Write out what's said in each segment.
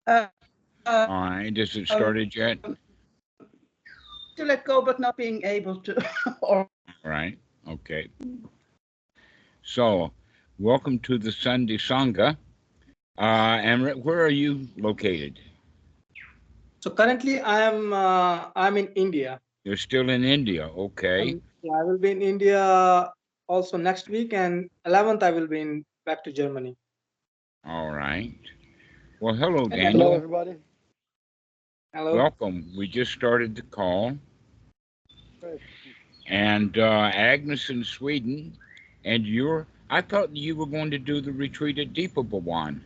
Uh, All right. Has it started yet? to let go, but not being able to. Or All right. Okay. So, welcome to the Sunday Sangha. Amrit, where are you located? So currently I'm in India. You're still in India. Okay. Yeah, I will be in India also next week, and 11th I will be back to Germany. All right. Well, hello, And Daniel. Hello, everybody. Hello. Welcome. We just started the call. Great. And Agnes in Sweden. And I thought you were going to do the retreat at Deepabawan.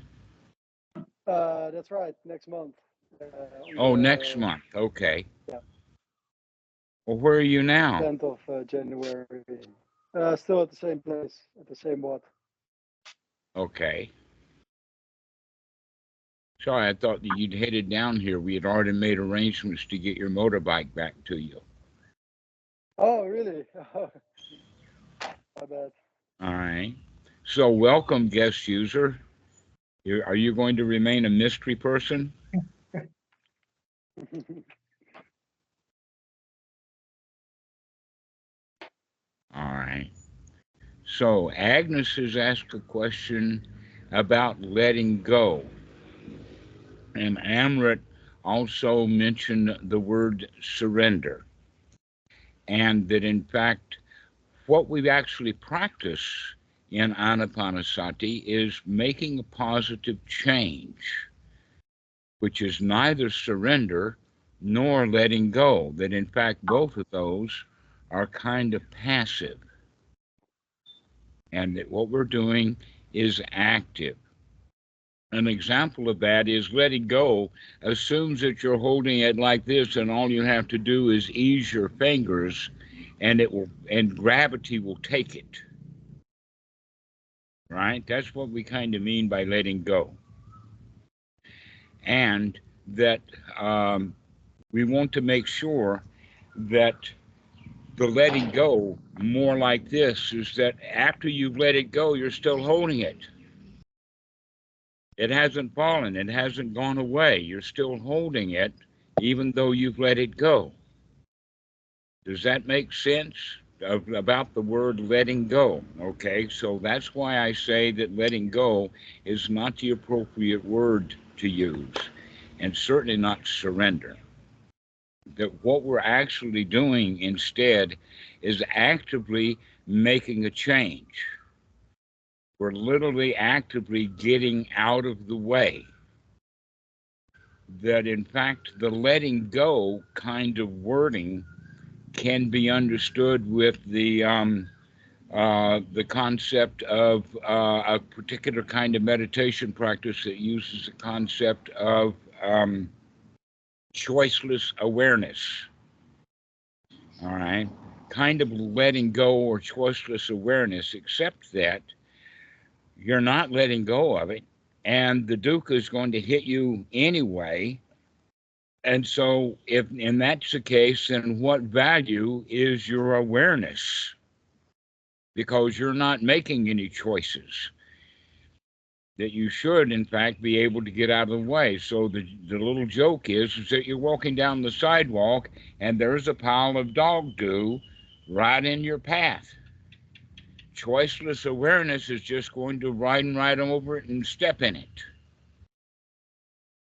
That's right. Next month. Next month. Okay. Yeah. Well, where are you now? 10th of January. Still at the same place, at the same ward. Okay. Sorry, I thought that you'd headed down here. We had already made arrangements to get your motorbike back to you. Oh, really? My bad. All right. So, welcome, guest user. Are you going to remain a mystery person? All right. So, Agnes has asked a question about letting go. And Amrit also mentioned the word surrender. And that, in fact, what we actually practice in Anapanasati is making a positive change, which is neither surrender nor letting go. That, in fact, both of those are kind of passive. And that what we're doing is active. An example of that is letting go assumes that you're holding it like this, and all you have to do is ease your fingers, and gravity will take it. Right? That's what we kind of mean by letting go. And that we want to make sure that the letting go, more like this, is that after you've let it go, you're still holding it. It hasn't fallen. It hasn't gone away. You're still holding it, even though you've let it go. Does that make sense about the word letting go? Okay, so that's why I say that letting go is not the appropriate word to use, and certainly not surrender. That what we're actually doing instead is actively making a change. We're literally actively getting out of the way. That, in fact, the letting go kind of wording can be understood with the concept of a particular kind of meditation practice that uses the concept of choiceless awareness. All right, kind of letting go or choiceless awareness, except that you're not letting go of it, and the dukkha is going to hit you anyway. And so, if that's the case, then what value is your awareness? Because you're not making any choices. That you should, in fact, be able to get out of the way. So the little joke is that you're walking down the sidewalk and there's a pile of dog doo right in your path. Choiceless awareness is just going to ride right over it and step in it.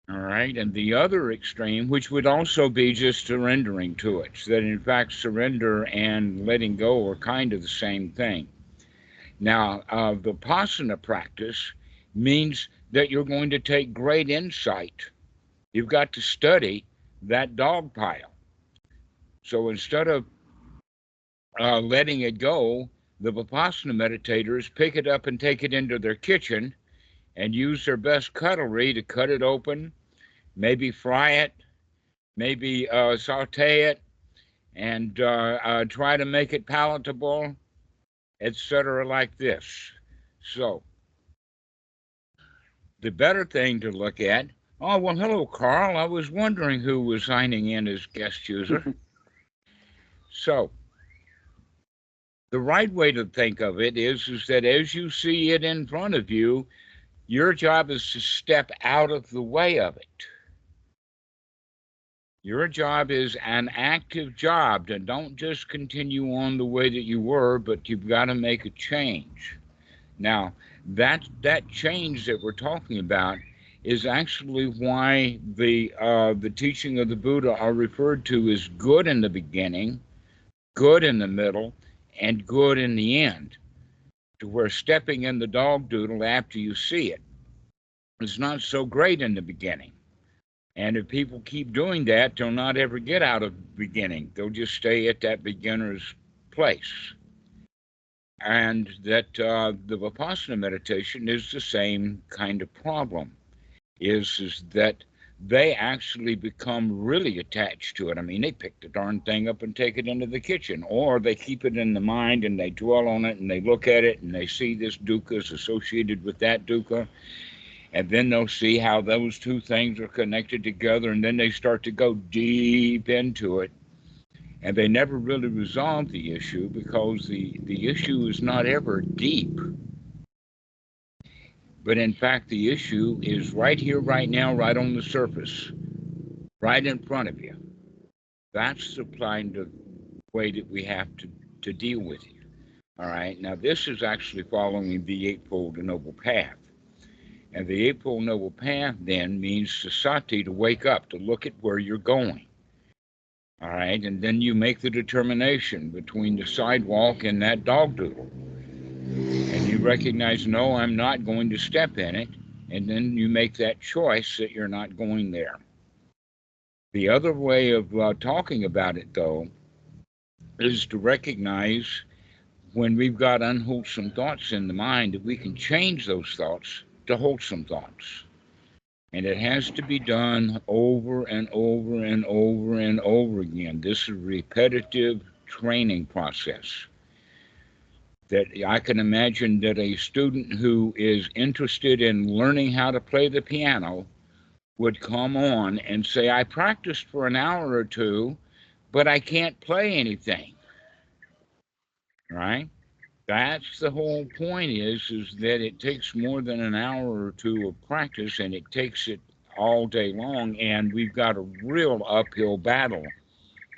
All right, and the other extreme, which would also be just surrendering to it, so that in fact surrender and letting go are kind of the same thing. Now, the Vipassana practice means that you're going to take great insight. You've got to study that dog pile. So instead of letting it go, the Vipassana meditators pick it up and take it into their kitchen and use their best cutlery to cut it open, maybe fry it, maybe saute it, and try to make it palatable, etc., like this. So the better thing to look at, oh, well, hello, Carl. I was wondering who was signing in as guest user. So the right way to think of it is that as you see it in front of you, Your job is to step out of the way of it. Your job is an active job. To don't just continue on the way that you were, but you've got to make a change. Now, that change that we're talking about is actually why the teaching of the Buddha are referred to as good in the beginning, good in the middle, and good in the end. To where stepping in the dog doodle after you see it is not so great in the beginning. And if people keep doing that, they'll not ever get out of the beginning. They'll just stay at that beginner's place. And that the Vipassana meditation is the same kind of problem, is that they actually become really attached to it. I mean, they pick the darn thing up and take it into the kitchen, or they keep it in the mind and they dwell on it and they look at it and they see this dukkha is associated with that dukkha. And then they'll see how those two things are connected together, and then they start to go deep into it. And they never really resolve the issue because the issue is not ever deep. But in fact, the issue is right here, right now, right on the surface, right in front of you. That's the kind of way that we have to deal with it. All right. Now, this is actually following the Eightfold Noble Path. And the Eightfold Noble Path then means to sati, to wake up, to look at where you're going. All right, and then you make the determination between the sidewalk and that dog doodle. And you recognize, no, I'm not going to step in it. And then you make that choice that you're not going there. The other way of talking about it, though, is to recognize when we've got unwholesome thoughts in the mind that we can change those thoughts to wholesome thoughts. And it has to be done over and over and over and over again. This is a repetitive training process. That I can imagine that a student who is interested in learning how to play the piano would come on and say, I practiced for an hour or two, but I can't play anything. Right? That's the whole point is that it takes more than an hour or two of practice, and it takes it all day long, and we've got a real uphill battle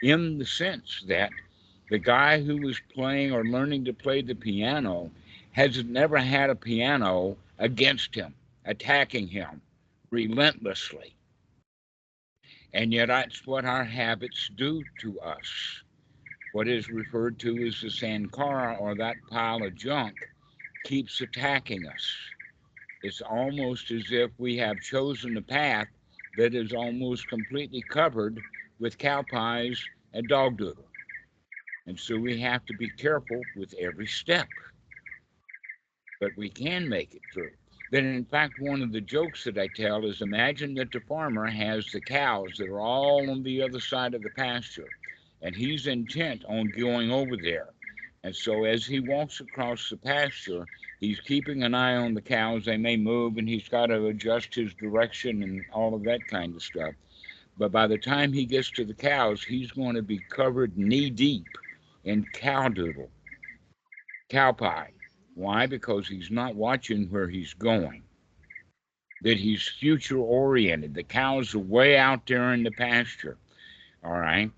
in the sense that the guy who was playing or learning to play the piano has never had a piano against him, attacking him relentlessly. And yet that's what our habits do to us. What is referred to as the sankhara, or that pile of junk, keeps attacking us. It's almost as if we have chosen a path that is almost completely covered with cow pies and dog doodle. And so we have to be careful with every step. But we can make it through. Then in fact, one of the jokes that I tell is, imagine that the farmer has the cows that are all on the other side of the pasture. And he's intent on going over there. And so as he walks across the pasture, he's keeping an eye on the cows. They may move, and he's got to adjust his direction and all of that kind of stuff. But by the time he gets to the cows, he's going to be covered knee deep in cow doodle, cow pie. Why? Because he's not watching where he's going. That he's future oriented. The cows are way out there in the pasture. All right.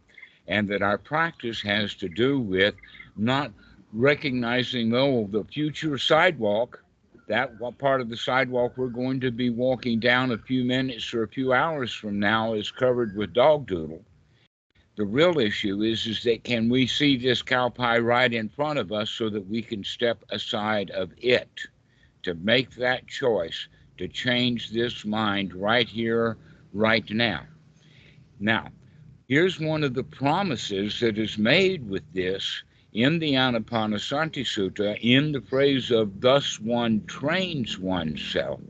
And that our practice has to do with not recognizing, oh, the future sidewalk, that part of the sidewalk we're going to be walking down a few minutes or a few hours from now is covered with dog doodle. The real issue is that can we see this cow pie right in front of us so that we can step aside of it to make that choice to change this mind right here, right now. Now, here's one of the promises that is made with this in the Anapanasati Sutta, in the phrase of thus one trains oneself.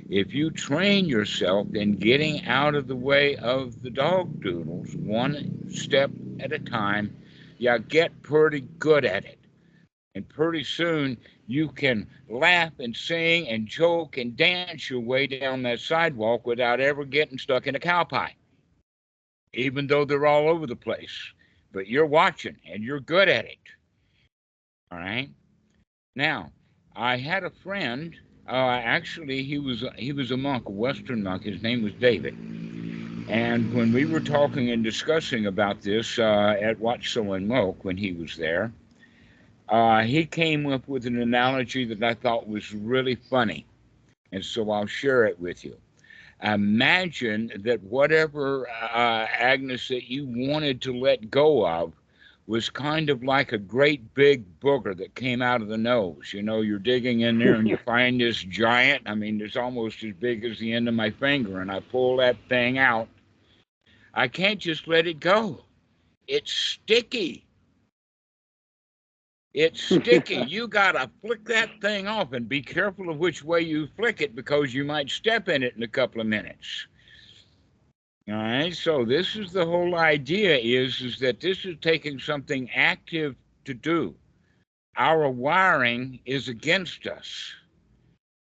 If you train yourself in getting out of the way of the dog doodles, one step at a time, you get pretty good at it. And pretty soon you can laugh and sing and joke and dance your way down that sidewalk without ever getting stuck in a cow pie. Even though they're all over the place. But you're watching and you're good at it. All right? Now, I had a friend Actually, he was a monk, a Western monk. His name was David. And when we were talking and discussing about this at Watch So and Moke when he was there, he came up with an analogy that I thought was really funny. And so I'll share it with you. Imagine that whatever, Agnes, that you wanted to let go of was kind of like a great big booger that came out of the nose. You know, you're digging in there and you find this giant. I mean, it's almost as big as the end of my finger, and I pull that thing out. I can't just let it go. It's sticky. It's sticky. You got to flick that thing off, and be careful of which way you flick it, because you might step in it in a couple of minutes. All right, so this is the whole idea, is that this is taking something active to do. Our wiring is against us.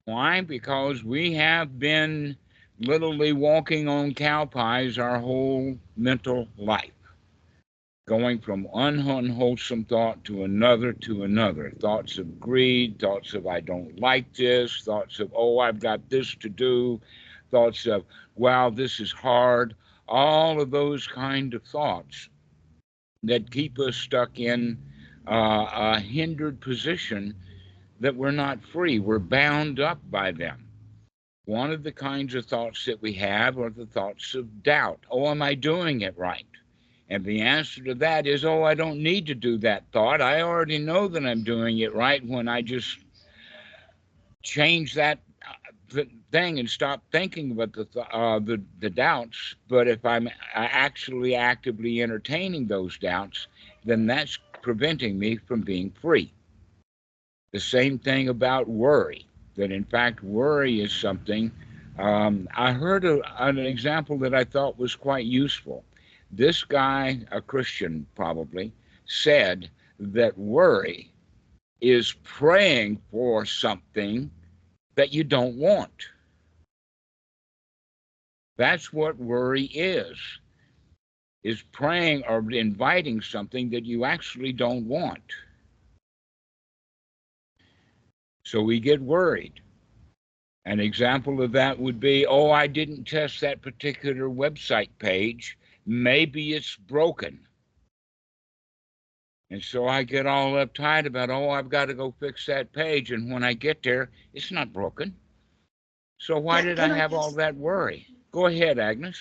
Why? Because we have been literally walking on cow pies our whole mental life, going from unwholesome thought to another, thoughts of greed, thoughts of I don't like this, thoughts of, oh, I've got this to do, thoughts of, wow, this is hard, all of those kind of thoughts that keep us stuck in a hindered position, that we're not free. We're bound up by them. One of the kinds of thoughts that we have are the thoughts of doubt. Oh, am I doing it right? And the answer to that is, oh, I don't need to do that thought. I already know that I'm doing it right when I just change that thing and stop thinking about the doubts. But if I'm actually actively entertaining those doubts, then that's preventing me from being free. The same thing about worry, that in fact worry is something. I heard an example that I thought was quite useful. This guy, a Christian probably, said that worry is praying for something that you don't want. That's what worry is praying or inviting something that you actually don't want. So we get worried. An example of that would be, oh, I didn't test that particular website page. Maybe it's broken. And so I get all uptight about, oh, I've got to go fix that page. And when I get there, it's not broken. So why did I have all that worry? Go ahead, Agnes.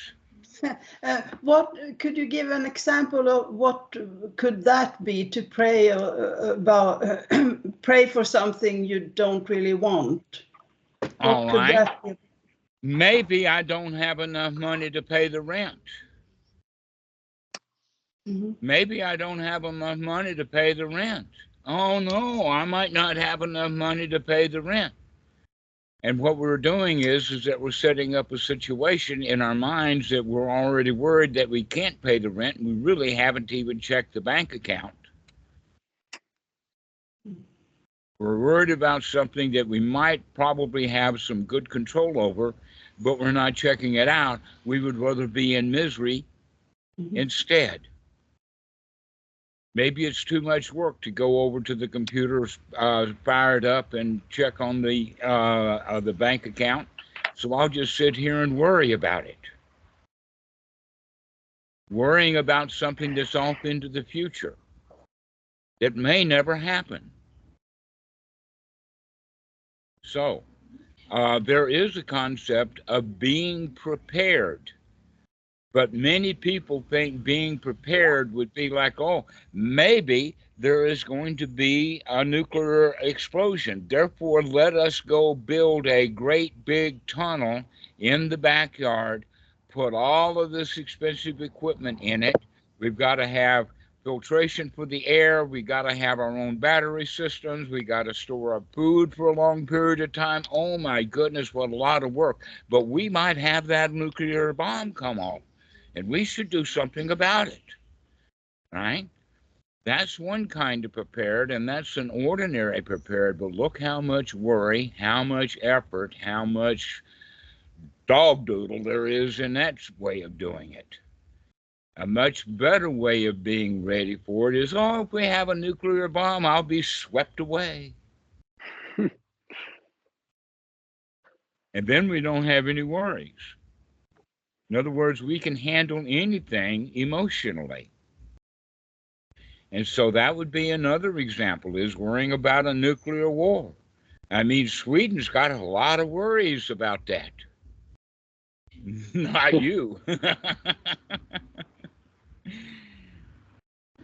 What could you give an example of what could that be, to pray about pray for something you don't really want? All What could right. that be? Maybe I don't have enough money to pay the rent. Mm-hmm. Maybe I don't have enough money to pay the rent. Oh no, I might not have enough money to pay the rent. And what we're doing is that we're setting up a situation in our minds that we're already worried that we can't pay the rent. We really haven't even checked the bank account. We're worried about something that we might probably have some good control over, but we're not checking it out. We would rather be in misery instead. Maybe it's too much work to go over to the computer, fire it up, and check on the bank account. So I'll just sit here and worry about it. Worrying about something that's off into the future that may never happen. So there is a concept of being prepared. But many people think being prepared would be like, oh, maybe there is going to be a nuclear explosion. Therefore, let us go build a great big tunnel in the backyard, put all of this expensive equipment in it. We've got to have filtration for the air. We got to have our own battery systems. We got to store up food for a long period of time. Oh my goodness, what a lot of work. But we might have that nuclear bomb come off. And we should do something about it, right? That's one kind of prepared, and that's an ordinary prepared. But look how much worry, how much effort, how much dog doodle there is in that way of doing it. A much better way of being ready for it is, oh, if we have a nuclear bomb, I'll be swept away. And then we don't have any worries. In other words, we can handle anything emotionally. And so that would be another example, is worrying about a nuclear war. I mean, Sweden's got a lot of worries about that. Not you.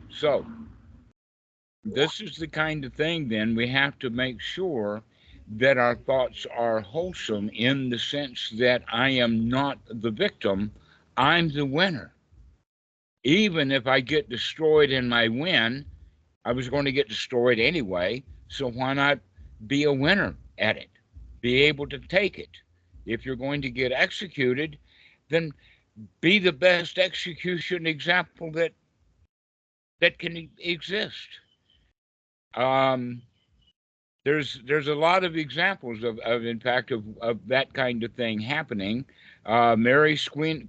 So this is the kind of thing, then, we have to make sure that our thoughts are wholesome, in the sense that I am not the victim, I'm the winner. Even if I get destroyed in my win, I was going to get destroyed anyway, so why not be a winner at it? Be able to take it. If you're going to get executed, then be the best execution example that can exist. There's a lot of examples of in fact, of that kind of thing happening. Mary,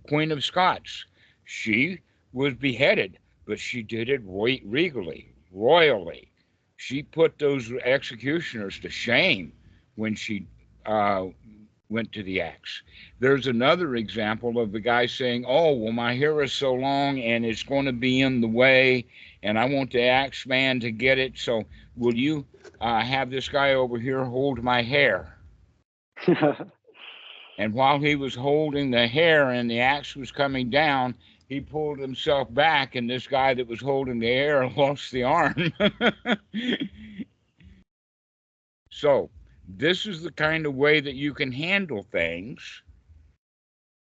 Queen of Scots, she was beheaded, but she did it regally, royally. She put those executioners to shame when she went to the axe. There's another example of the guy saying, oh, well, my hair is so long and it's going to be in the way, and I want the axe man to get it, so will you have this guy over here hold my hair? And while he was holding the hair and the axe was coming down, he pulled himself back, and this guy that was holding the hair lost the arm. So this is the kind of way that you can handle things.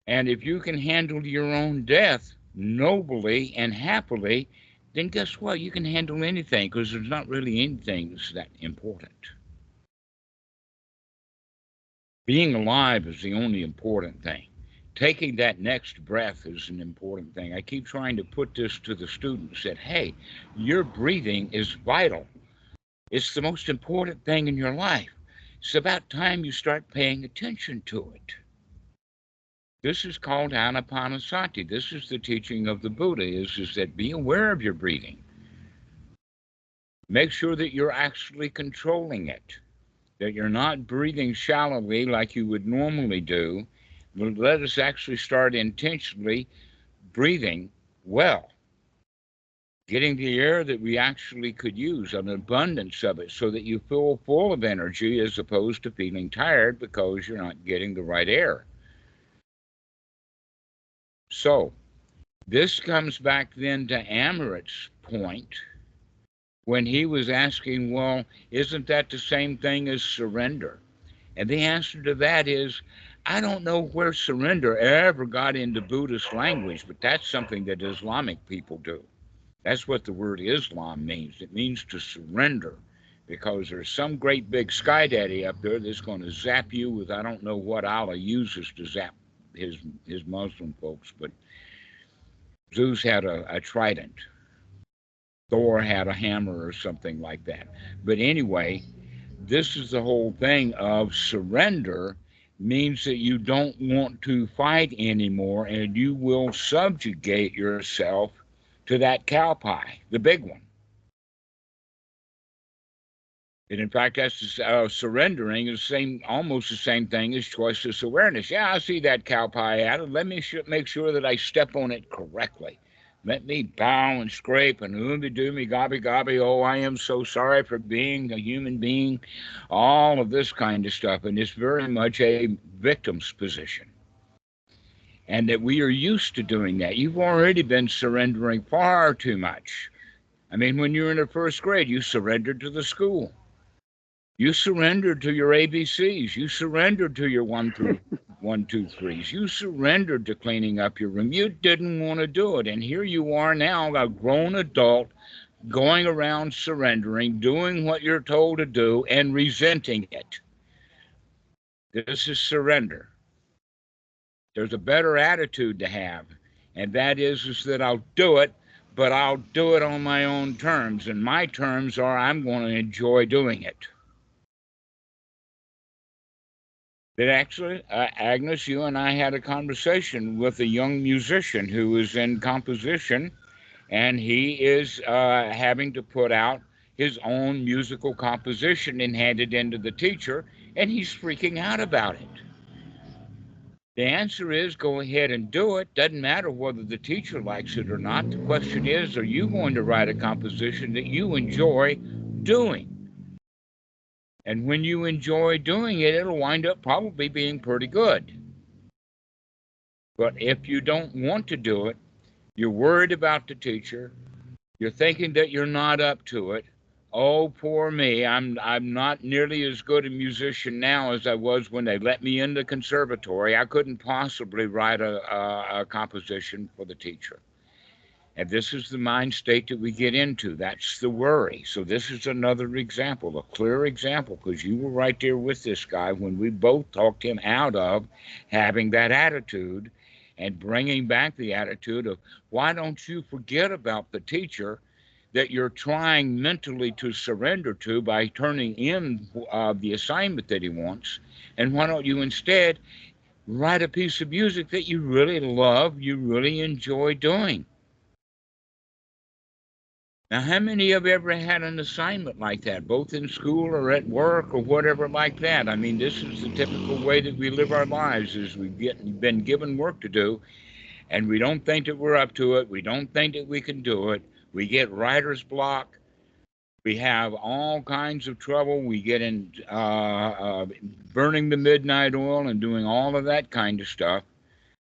And if you can handle your own death nobly and happily, then guess what? You can handle anything, because there's not really anything that's that important. Being alive is the only important thing. Taking that next breath is an important thing. I keep trying to put this to the students that, hey, your breathing is vital. It's the most important thing in your life. It's about time you start paying attention to it. This is called anapanasati. This is the teaching of the Buddha, is that be aware of your breathing. Make sure that you're actually controlling it, that you're not breathing shallowly like you would normally do. But let us actually start intentionally breathing well, getting the air that we actually could use, an abundance of it, so that you feel full of energy as opposed to feeling tired because you're not getting the right air. So this comes back then to Amrit's point when he was asking, well, isn't that the same thing as surrender? And the answer to that is, I don't know where surrender ever got into Buddhist language, but that's something that Islamic people do. That's what the word Islam means. It means to surrender, because there's some great big sky daddy up there that's going to zap you with, I don't know what Allah uses to zap his Muslim folks, but Zeus had a trident. Thor had a hammer or something like that. But anyway, this is the whole thing of surrender. Means that you don't want to fight anymore, and you will subjugate yourself to that cow pie, the big one. And in fact, that's surrendering is almost the same thing as choiceless awareness. Yeah, I see that cow pie out, and let me make sure that I step on it correctly. Let me bow and scrape and oomy-doomy, gobby-gobby, oh, I am so sorry for being a human being, all of this kind of stuff. And it's very much a victim's position. And that we are used to doing that. You've already been surrendering far too much. I mean, when you were in the first grade, you surrendered to the school. You surrendered to your ABCs. You surrendered to your 1 through 1, 2, 3s. You surrendered to cleaning up your room. You didn't want to do it. And here you are now, a grown adult, going around surrendering, doing what you're told to do, and resenting it. This is surrender. There's a better attitude to have, and that is that I'll do it, but I'll do it on my own terms. And my terms are I'm going to enjoy doing it. That actually, Agnes, you and I had a conversation with a young musician who is in composition, and he is having to put out his own musical composition and hand it in to the teacher, and he's freaking out about it. The answer is go ahead and do it. Doesn't matter whether the teacher likes it or not. The question is, are you going to write a composition that you enjoy doing? And when you enjoy doing it, it'll wind up probably being pretty good. But if you don't want to do it, you're worried about the teacher, you're thinking that you're not up to it. Oh, poor me. I'm not nearly as good a musician now as I was when they let me in the conservatory. I couldn't possibly write a composition for the teacher. And this is the mind state that we get into. That's the worry. So this is another example, a clear example, because you were right there with this guy when we both talked him out of having that attitude and bringing back the attitude of, why don't you forget about the teacher that you're trying mentally to surrender to by turning in the assignment that he wants, and why don't you instead write a piece of music that you really love, you really enjoy doing? Now, how many have ever had an assignment like that, both in school or at work or whatever like that? I mean, this is the typical way that we live our lives, is we've been given work to do, and we don't think that we're up to it. We don't think that we can do it. We get writer's block. We have all kinds of trouble. We get in burning the midnight oil and doing all of that kind of stuff,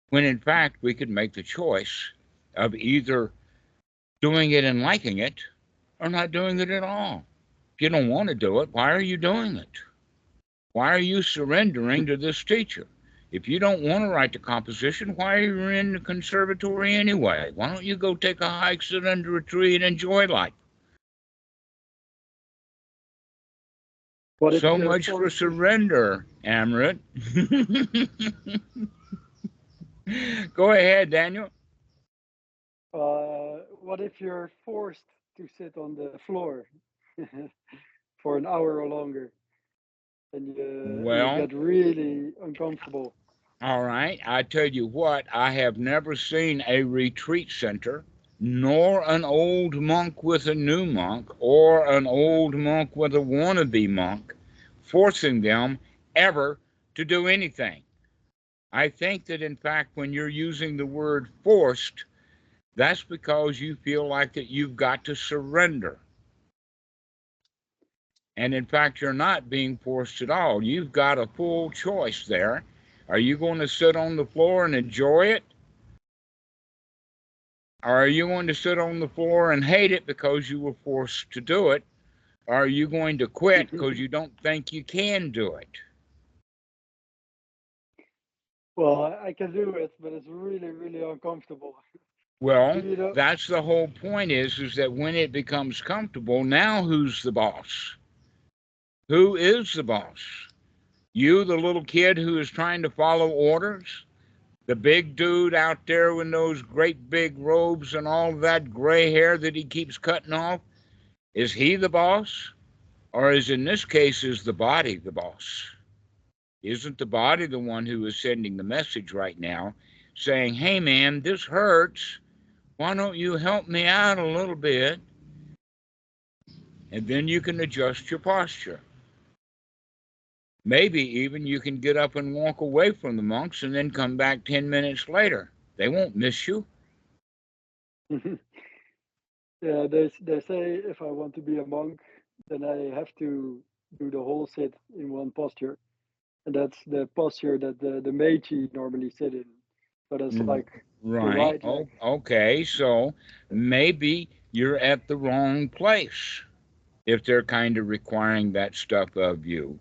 when in fact we could make the choice of either doing it and liking it or not doing it at all. If you don't want to do it, why are you doing it? Why are you surrendering to this teacher? If you don't want to write the composition, why are you in the conservatory anyway? Why don't you go take a hike, sit under a tree, and enjoy life? So much for surrender, Amrit. Go ahead, Daniel. What if you're forced to sit on the floor for an hour or longer, and you get really uncomfortable? All right, I tell you what, I have never seen a retreat center, nor an old monk with a new monk, or an old monk with a wannabe monk, forcing them ever to do anything. I think that, in fact, when you're using the word forced, that's because you feel like that you've got to surrender. And in fact, you're not being forced at all. You've got a full choice there. Are you going to sit on the floor and enjoy it? Or are you going to sit on the floor and hate it because you were forced to do it? Or are you going to quit because you don't think you can do it? Well, I can do it, but it's really, really uncomfortable. Well, that's the whole point, is that when it becomes comfortable, now who's the boss? Who is the boss? You, the little kid who is trying to follow orders? The big dude out there with those great big robes and all that gray hair that he keeps cutting off? Is he the boss? Or is, in this case, is the body the boss? Isn't the body the one who is sending the message right now, saying, hey man, this hurts. Why don't you help me out a little bit? And then you can adjust your posture. Maybe even you can get up and walk away from the monks and then come back 10 minutes later. They won't miss you. Yeah, they say if I want to be a monk, then I have to do the whole sit in one posture. And that's the posture that the Meiji normally sit in. So that's like right. Okay, so maybe you're at the wrong place if they're kind of requiring that stuff of you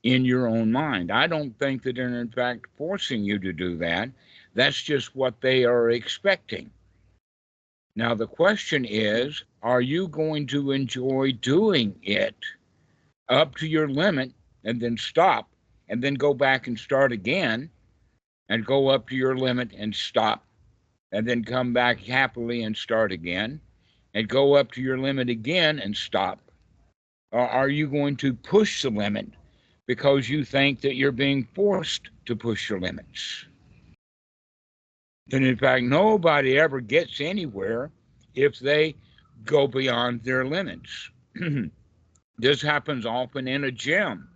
in your own mind. I don't think that they're in fact forcing you to do that. That's just what they are expecting. Now the question is, are you going to enjoy doing it up to your limit and then stop and then go back and start again and go up to your limit and stop and then come back happily and start again and go up to your limit again and stop? Or are you going to push the limit because you think that you're being forced to push your limits? And in fact, nobody ever gets anywhere if they go beyond their limits. This happens often in a gym.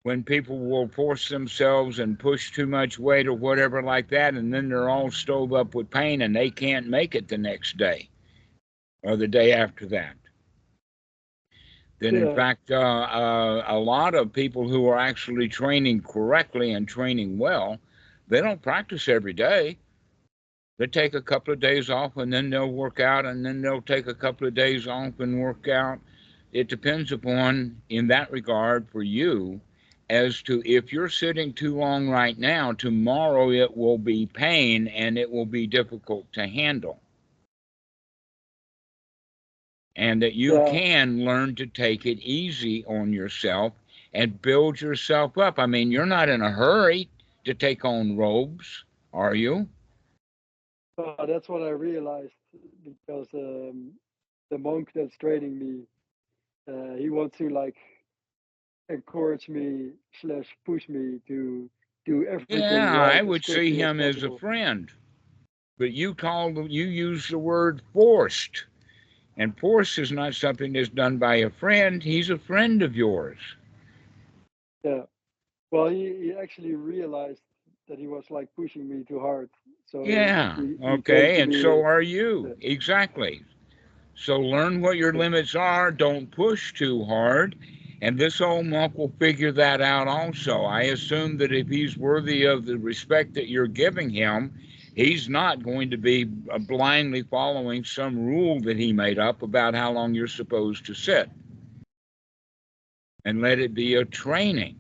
when people will force themselves and push too much weight or whatever like that, and then they're all stove up with pain and they can't make it the next day or the day after that. Then, in fact, a lot of people who are actually training correctly and training well, they don't practice every day. They take a couple of days off and then they'll work out, and then they'll take a couple of days off and work out. It depends upon, in that regard, for you, as to if you're sitting too long right now, tomorrow it will be pain and it will be difficult to handle. And that you can learn to take it easy on yourself and build yourself up. I mean, you're not in a hurry to take on robes, are you? That's what I realized, because the monk that's training me, he wants to like encourage me / push me to do everything Yeah, right I as would see quickly as him as a possible. friend. But you use the word forced. And force is not something that's done by a friend. He's a friend of yours. Yeah. Well, he actually realized that he was like pushing me too hard. So Yeah, he came okay, to and me. so are you. Exactly. So learn what your limits are. Don't push too hard. And this old monk will figure that out also. I assume that if he's worthy of the respect that you're giving him, he's not going to be blindly following some rule that he made up about how long you're supposed to sit. And let it be a training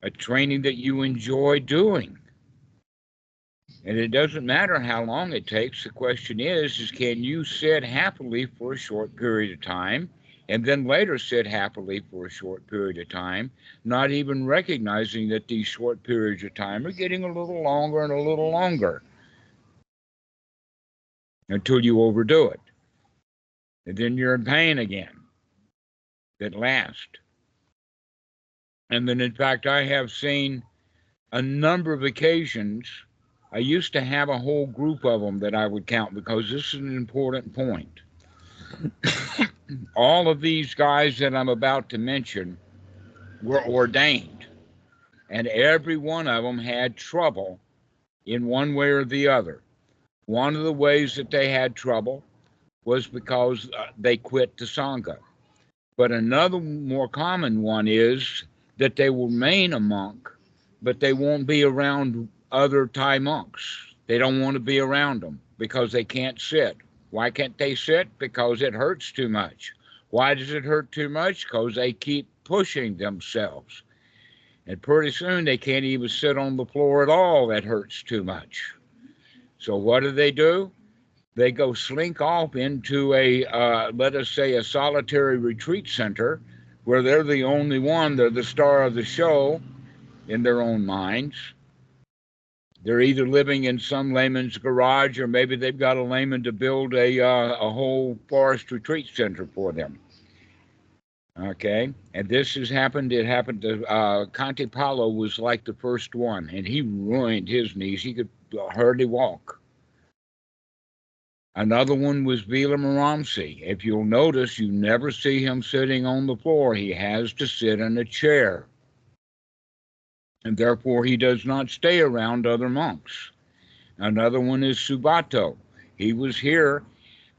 that you enjoy doing. And it doesn't matter how long it takes. The question is can you sit happily for a short period of time and then later sit happily for a short period of time, not even recognizing that these short periods of time are getting a little longer and a little longer until you overdo it. And then you're in pain again that lasts. And then, in fact, I have seen a number of occasions. I used to have a whole group of them that I would count, because this is an important point. All of these guys that I'm about to mention were ordained, and every one of them had trouble in one way or the other. One of the ways that they had trouble was because they quit the Sangha. But another more common one is that they will remain a monk, but they won't be around other Thai monks. They don't want to be around them because they can't sit. Why can't they sit? Because it hurts too much. Why does it hurt too much? Because they keep pushing themselves. And pretty soon they can't even sit on the floor at all. That hurts too much. So what do? They go slink off into let us say, a solitary retreat center where they're the only one, they're the star of the show in their own minds. They're either living in some layman's garage, or maybe they've got a layman to build a whole forest retreat center for them. Okay, and this has happened. It happened to Conte Palo was like the first one, and he ruined his knees. He could hardly walk. Another one was Vila Maramsi. If you'll notice, you never see him sitting on the floor. He has to sit in a chair. And therefore, he does not stay around other monks. Another one is Subato. He was here,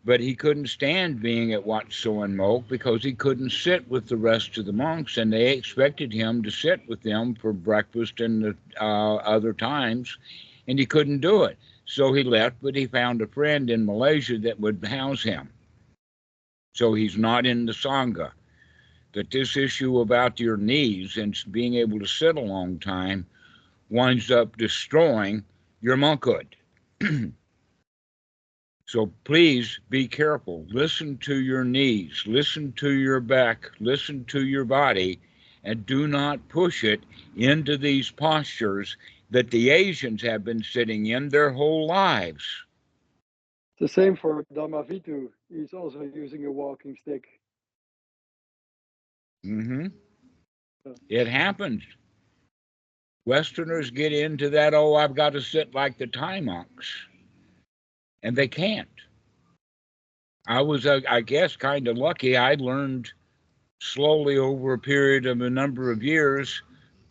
but he couldn't stand being at Wat Soen Mok because he couldn't sit with the rest of the monks, and they expected him to sit with them for breakfast and the other times, and he couldn't do it. So he left, but he found a friend in Malaysia that would house him. So he's not in the Sangha. That this issue about your knees and being able to sit a long time winds up destroying your monkhood. So please be careful. Listen to your knees, listen to your back, listen to your body, and do not push it into these postures that the Asians have been sitting in their whole lives. The same for Dhammavitu. He's also using a walking stick. Mm-hmm. It happens. Westerners get into that, oh, I've got to sit like the Thai monks. And they can't. I was, I guess, kind of lucky. I learned slowly over a period of a number of years,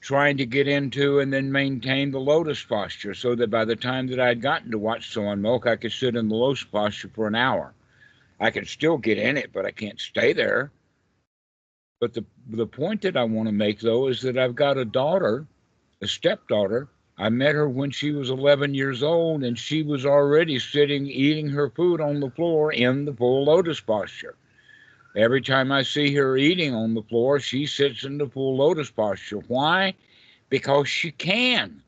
trying to get into and then maintain the lotus posture, so that by the time that I'd gotten to watch someone milk, I could sit in the lotus posture for an hour. I can still get in it, but I can't stay there. But the point that I want to make, though, is that I've got a daughter, a stepdaughter. I met her when she was 11 years old, and she was already sitting, eating her food on the floor in the full lotus posture. Every time I see her eating on the floor, she sits in the full lotus posture. Why? Because she can.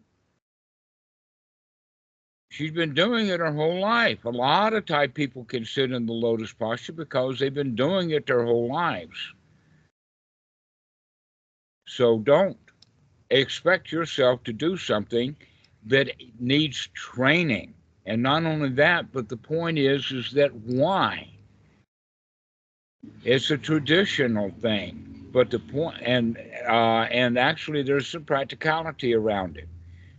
She's been doing it her whole life. A lot of Thai people can sit in the lotus posture because they've been doing it their whole lives. So don't expect yourself to do something that needs training. And not only that, but the point is that why? It's a traditional thing, but the point, and actually there's some practicality around it.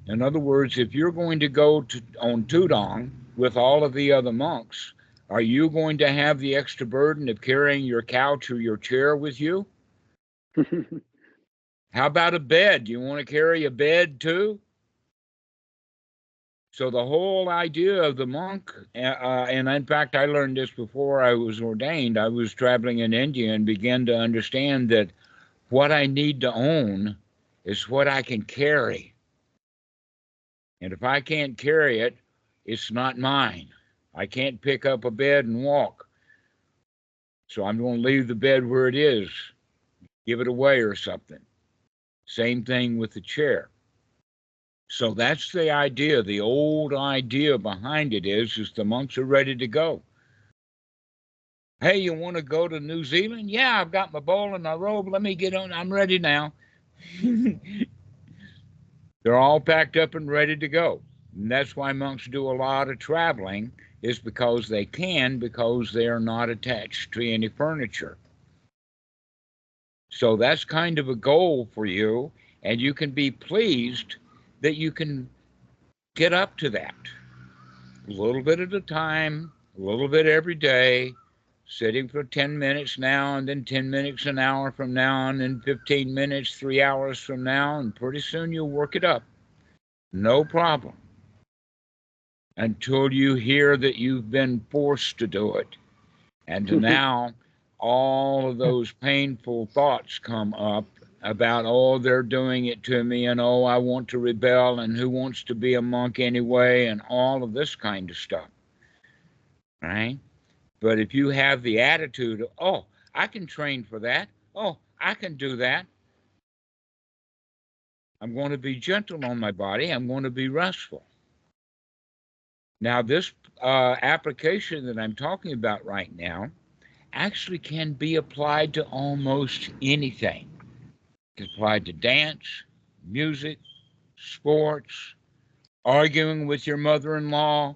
In other words, if you're going to go on Tudong with all of the other monks, are you going to have the extra burden of carrying your couch or your chair with you? How about a bed? Do you want to carry a bed too? So the whole idea of the monk, and in fact, I learned this before I was ordained. I was traveling in India and began to understand that what I need to own is what I can carry. And if I can't carry it, it's not mine. I can't pick up a bed and walk. So I'm going to leave the bed where it is, give it away or something. Same thing with the chair. So that's the idea. The old idea behind it is the monks are ready to go. Hey, you want to go to New Zealand? Yeah, I've got my bowl and my robe. Let me get on. I'm ready now. They're all packed up and ready to go. And that's why monks do a lot of traveling, is because they can, because they are not attached to any furniture. So that's kind of a goal for you, and you can be pleased that you can get up to that. A little bit at a time, a little bit every day, sitting for 10 minutes now, and then 10 minutes an hour from now, and then 15 minutes, 3 hours from now, and pretty soon you'll work it up. No problem. Until you hear that you've been forced to do it. And now all of those painful thoughts come up about, oh, they're doing it to me, and oh, I want to rebel, and who wants to be a monk anyway, and all of this kind of stuff, right? But if you have the attitude of, oh, I can train for that, oh, I can do that, I'm going to be gentle on my body, I'm going to be restful. Now, this application that I'm talking about right now actually can be applied to almost anything. It's applied to dance, music, sports, arguing with your mother-in-law,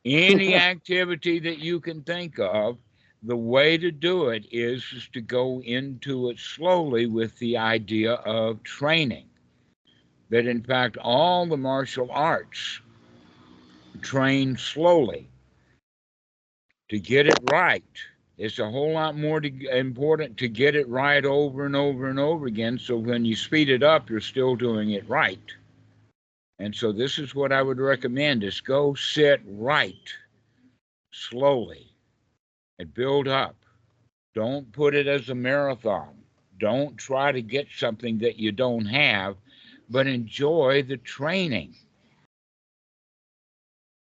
any activity that you can think of. The way to do it is to go into it slowly with the idea of training. That in fact, all the martial arts train slowly. To get it right, it's a whole lot more important to get it right over and over and over again. So when you speed it up, you're still doing it right. And so this is what I would recommend, is go sit right slowly and build up. Don't put it as a marathon. Don't try to get something that you don't have, but enjoy the training.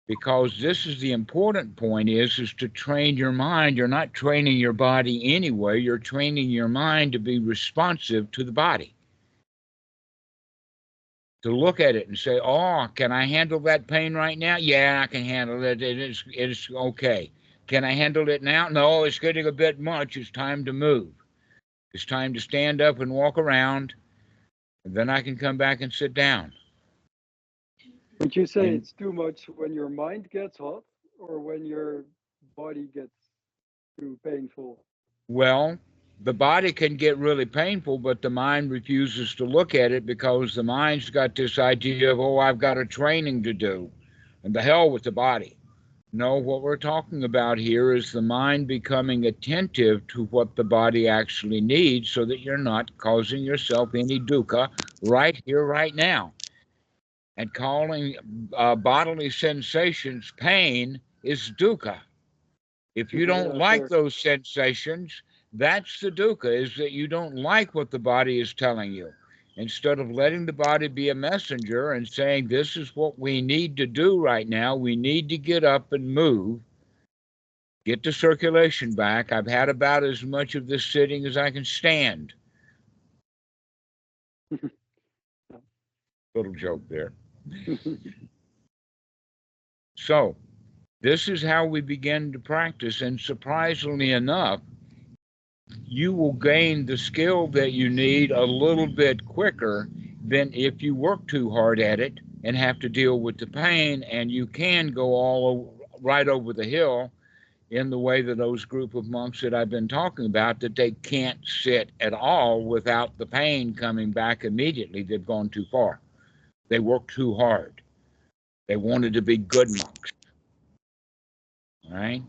Because this is the important point, is to train your mind. You're not training your body anyway. You're training your mind to be responsive to the body. To look at it and say, oh, can I handle that pain right now? Yeah, I can handle it. It's okay. Can I handle it now? No, it's getting a bit much. It's time to move. It's time to stand up and walk around, and then I can come back and sit down. Would you say it's too much when your mind gets hot or when your body gets too painful? Well, the body can get really painful, but the mind refuses to look at it because the mind's got this idea of, oh, I've got a training to do, and the hell with the body. No, what we're talking about here is the mind becoming attentive to what the body actually needs so that you're not causing yourself any dukkha right here, right now. And calling bodily sensations pain is dukkha. If you don't like those sensations, that's the dukkha, is that you don't like what the body is telling you. Instead of letting the body be a messenger and saying, this is what we need to do right now, we need to get up and move, get the circulation back. I've had about as much of this sitting as I can stand. Little joke there. So, this is how we begin to practice, and surprisingly enough, you will gain the skill that you need a little bit quicker than if you work too hard at it and have to deal with the pain, and you can go right over the hill in the way that those group of monks that I've been talking about, that they can't sit at all without the pain coming back immediately. They've gone too far. They worked too hard. They wanted to be good monks. All right?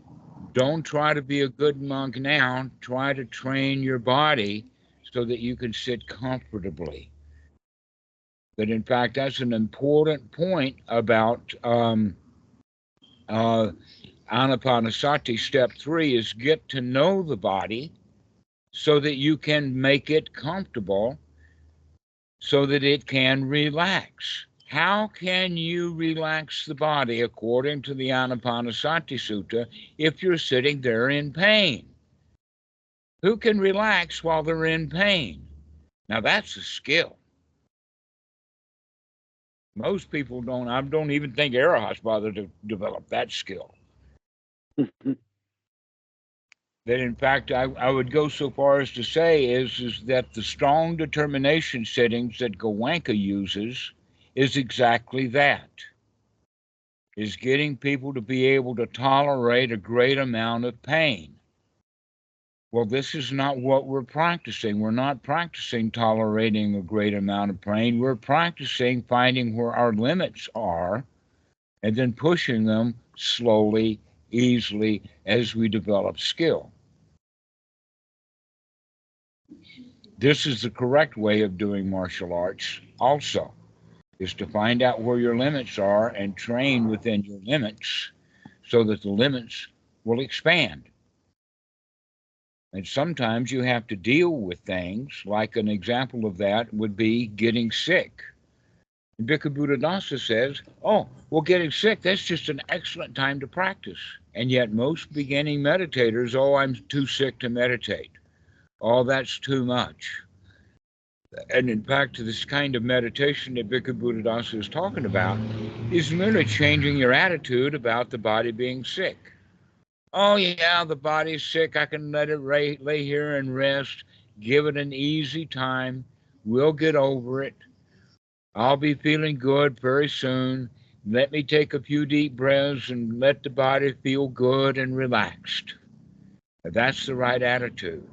Don't try to be a good monk now. Try to train your body so that you can sit comfortably. But in fact, that's an important point about Anapanasati. Step 3 is get to know the body so that you can make it comfortable so that it can relax. How can you relax the body according to the Anapanasati Sutta if you're sitting there in pain? Who can relax while they're in pain? Now that's a skill. Most people don't. I don't even think Arahats bother to develop that skill. That in fact, I would go so far as to say is that the strong determination sittings that Goenka uses is exactly that. Is getting people to be able to tolerate a great amount of pain. Well, this is not what we're practicing. We're not practicing tolerating a great amount of pain. We're practicing finding where our limits are and then pushing them slowly, easily as we develop skill. This is the correct way of doing martial arts also, is to find out where your limits are and train within your limits so that the limits will expand. And sometimes you have to deal with things, like an example of that would be getting sick. And Bhikkhu Buddhadasa says, oh, well, getting sick, that's just an excellent time to practice. And yet most beginning meditators, oh, I'm too sick to meditate. Oh, that's too much. And in fact, this kind of meditation that Bhikkhu Buddhadasa is talking about is merely changing your attitude about the body being sick. Oh, yeah, the body's sick. I can let it lay here and rest. Give it an easy time. We'll get over it. I'll be feeling good very soon. Let me take a few deep breaths and let the body feel good and relaxed. That's the right attitude.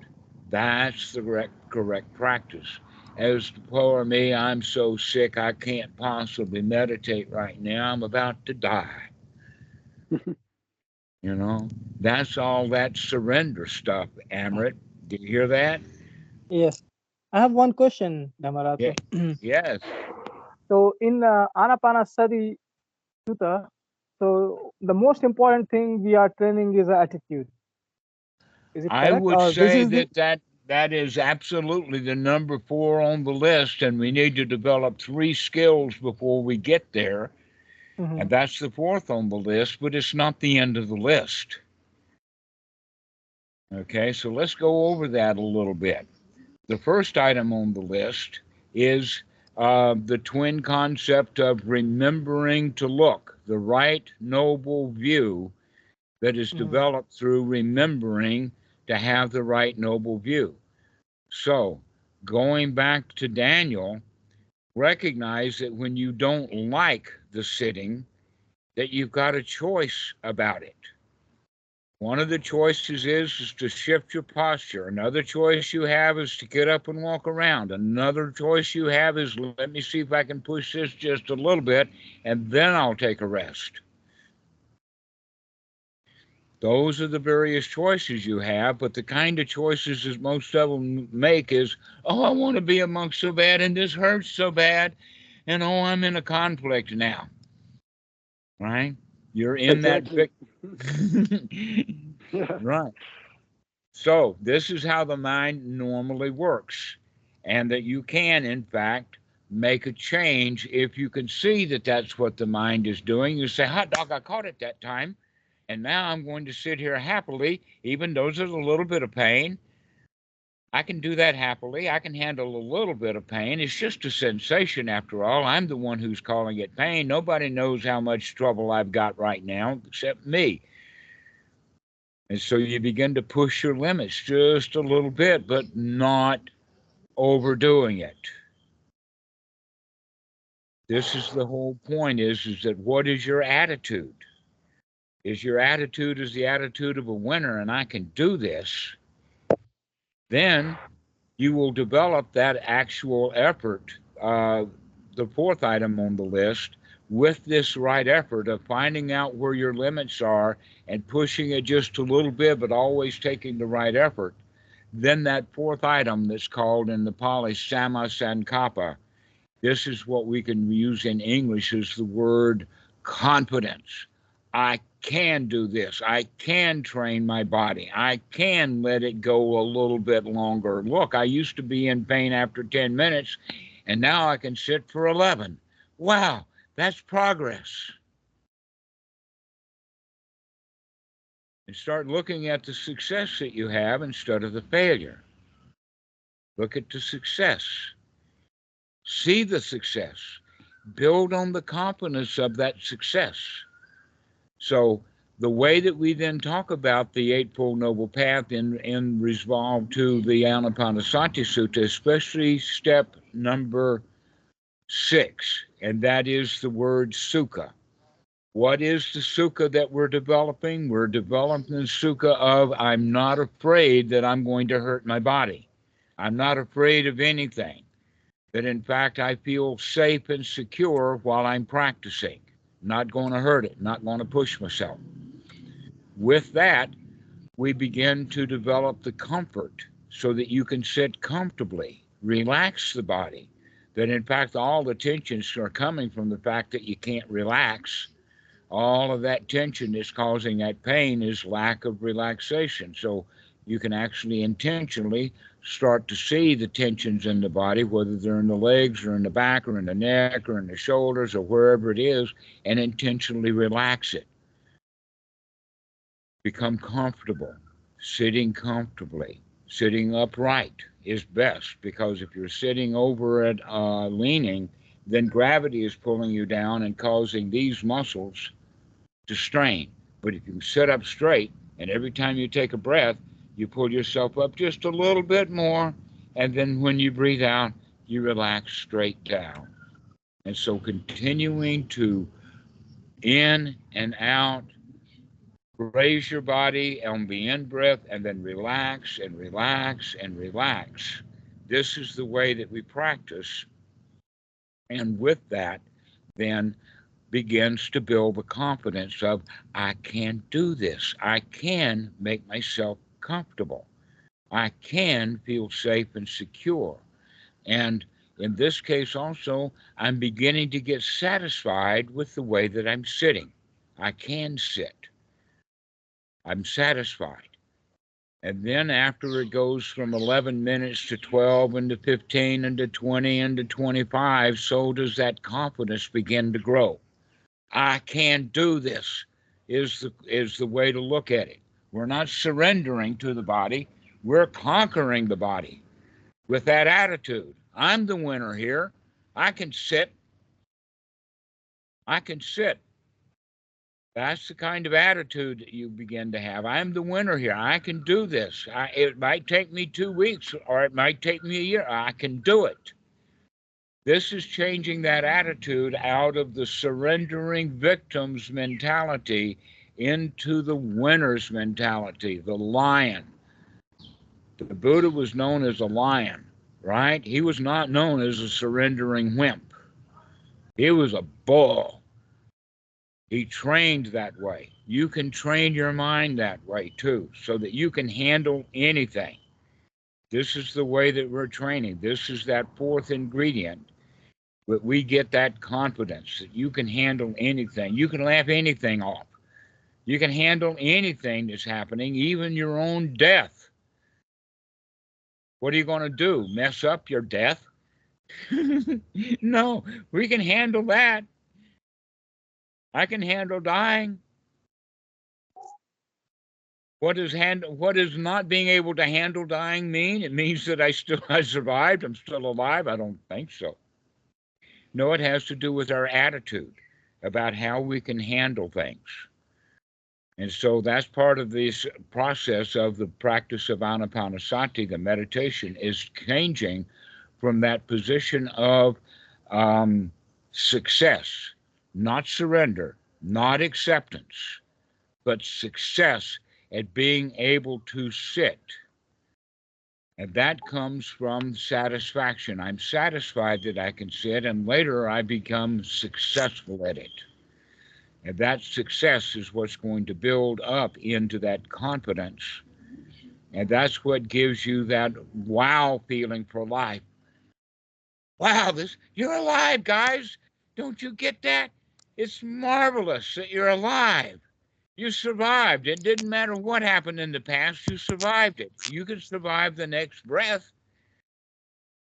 That's the correct practice. As for me, I'm so sick I can't possibly meditate right now. I'm about to die. You know, that's all that surrender stuff, Amrit. Did you hear that? Yes. I have one question, Dhammarato. Yes. So in Anapanasati Sutta, so the most important thing we are training is attitude. Is it correct? I would say that is absolutely the number 4 on the list, and we need to develop 3 skills before we get there. Mm-hmm. And that's the 4th on the list, but it's not the end of the list. Okay, so let's go over that a little bit. The first item on the list is the twin concept of remembering to look, the right noble view that is developed through remembering to have the right noble view. So, going back to Daniel, recognize that when you don't like the sitting, that you've got a choice about it. One of the choices is to shift your posture. Another choice you have is to get up and walk around. Another choice you have is, let me see if I can push this just a little bit, and then I'll take a rest. Those are the various choices you have, but the kind of choices that most of them make is, oh, I want to be a monk so bad, and this hurts so bad, and oh, I'm in a conflict now, right? You're in Exactly. Yeah. right. So this is how the mind normally works, and that you can, in fact, make a change if you can see that that's what the mind is doing. You say, hot dog, I caught it that time. And now I'm going to sit here happily, even though there's a little bit of pain. I can do that happily. I can handle a little bit of pain. It's just a sensation after all. I'm the one who's calling it pain. Nobody knows how much trouble I've got right now except me. And so you begin to push your limits just a little bit, but not overdoing it. This is the whole point is that what is your attitude? Is your attitude is the attitude of a winner and I can do this, then you will develop that actual effort, the fourth item on the list, with this right effort of finding out where your limits are and pushing it just a little bit, but always taking the right effort. Then that fourth item that's called in the Pali Samma Sankappa, this is what we can use in English as the word confidence. I can do this. I can train my body. I can let it go a little bit longer. Look, I used to be in pain after 10 minutes, and now I can sit for 11. Wow, that's progress. And start looking at the success that you have instead of the failure. Look at the success. See the success. Build on the confidence of that success. So the way that we then talk about the Eightfold Noble Path in resolve to the Anapanasati Sutta, especially step number 6, and that is the word sukha. What is the sukha that we're developing? We're developing the sukha of I'm not afraid that I'm going to hurt my body. I'm not afraid of anything. That in fact I feel safe and secure while I'm practicing. Not going to hurt it, not going to push myself. With that, we begin to develop the comfort so that you can sit comfortably, relax the body. That in fact, all the tensions are coming from the fact that you can't relax. All of that tension that's causing that pain is lack of relaxation. So you can actually intentionally start to see the tensions in the body, whether they're in the legs or in the back or in the neck or in the shoulders or wherever it is, and intentionally relax it. Become comfortable. Sitting comfortably. Sitting upright is best, because if you're sitting over it leaning, then gravity is pulling you down and causing these muscles to strain. But if you sit up straight, and every time you take a breath, you pull yourself up just a little bit more, and then when you breathe out, you relax straight down. And so continuing to in and out, raise your body on the in breath, and then relax and relax and relax. This is the way that we practice. And with that, then begins to build the confidence of, I can do this. I can make myself comfortable. I can feel safe and secure. And in this case also, I'm beginning to get satisfied with the way that I'm sitting. I can sit. I'm satisfied. And then after it goes from 11 minutes to 12 and to 15 and to 20 and to 25, so does that confidence begin to grow. I can do this is the way to look at it. We're not surrendering to the body. We're conquering the body with that attitude. I'm the winner here. I can sit. I can sit. That's the kind of attitude that you begin to have. I'm the winner here. I can do this. It might take me 2 weeks or it might take me a year. I can do it. This is changing that attitude out of the surrendering victim's mentality into the winner's mentality, the lion. The Buddha was known as a lion, right? He was not known as a surrendering wimp. He was a bull. He trained that way. You can train your mind that way too, so that you can handle anything. This is the way that we're training. This is that fourth ingredient. But we get that confidence that you can handle anything. You can laugh anything off. You can handle anything that's happening, even your own death. What are you going to do? Mess up your death? No, we can handle that. I can handle dying. What does not being able to handle dying mean? It means that I survived. I'm still alive. I don't think so. No, it has to do with our attitude about how we can handle things. And so that's part of this process of the practice of Anapanasati, the meditation, is changing from that position of success, not surrender, not acceptance, but success at being able to sit. And that comes from satisfaction. I'm satisfied that I can sit, and later I become successful at it. And that success is what's going to build up into that confidence. And that's what gives you that wow feeling for life. Wow, you're alive, guys. Don't you get that? It's marvelous that you're alive. You survived. It didn't matter what happened in the past. You survived it. You can survive the next breath.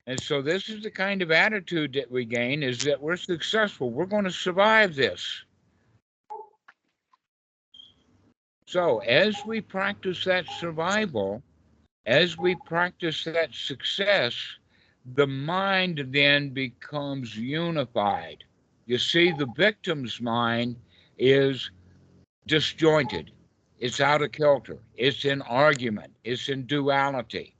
And so this is the kind of attitude that we gain, is that we're successful. We're going to survive this. So as we practice that survival, as we practice that success, the mind then becomes unified. You see, the victim's mind is disjointed. It's out of kilter. It's in argument. It's in duality.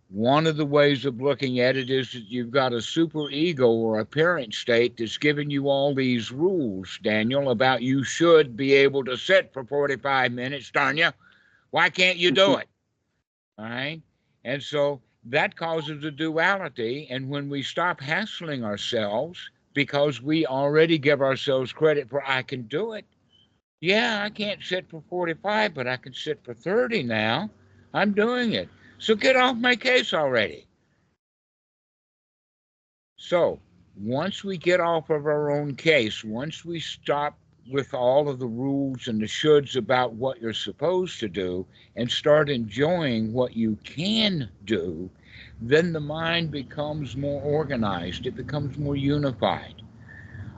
One of the ways of looking at it is that you've got a super ego or a parent state that's giving you all these rules, Daniel, about you should be able to sit for 45 minutes, darn you. Why can't you do it? All right? And so that causes a duality. And when we stop hassling ourselves, because we already give ourselves credit for, I can do it. Yeah, I can't sit for 45, but I can sit for 30 now. I'm doing it. So get off my case already. So once we get off of our own case, once we stop with all of the rules and the shoulds about what you're supposed to do and start enjoying what you can do, then the mind becomes more organized. It becomes more unified.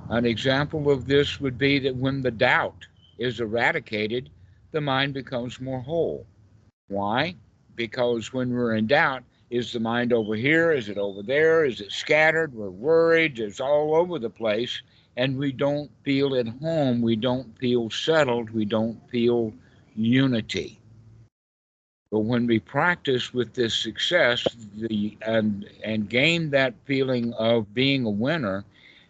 An example of this would be that when the doubt is eradicated, the mind becomes more whole. Why? Because when we're in doubt, is the mind over here? Is it over there? Is it scattered? We're worried. It's all over the place. And we don't feel at home. We don't feel settled. We don't feel unity. But when we practice with this success and gain that feeling of being a winner,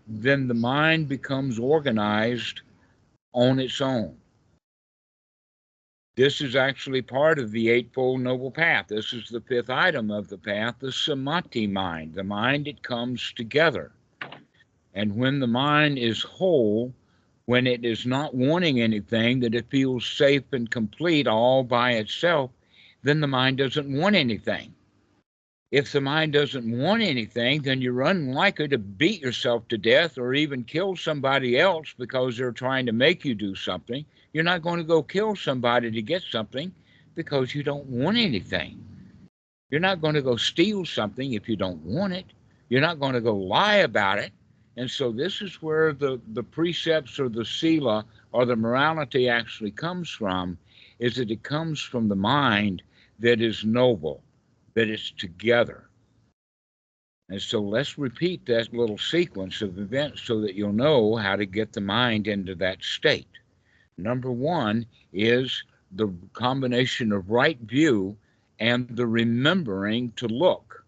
then the mind becomes organized on its own. This is actually part of the Eightfold Noble Path. This is the fifth item of the path, the samadhi mind, the mind that comes together. And when the mind is whole, when it is not wanting anything, that it feels safe and complete all by itself, then the mind doesn't want anything. If the mind doesn't want anything, then you're unlikely to beat yourself to death or even kill somebody else because they're trying to make you do something. You're not going to go kill somebody to get something because you don't want anything. You're not going to go steal something if you don't want it. You're not going to go lie about it. And so this is where the precepts or the sila or the morality actually comes from, is that it comes from the mind that is noble, that is together. And so let's repeat that little sequence of events so that you'll know how to get the mind into that state. Number one is the combination of right view and the remembering to look.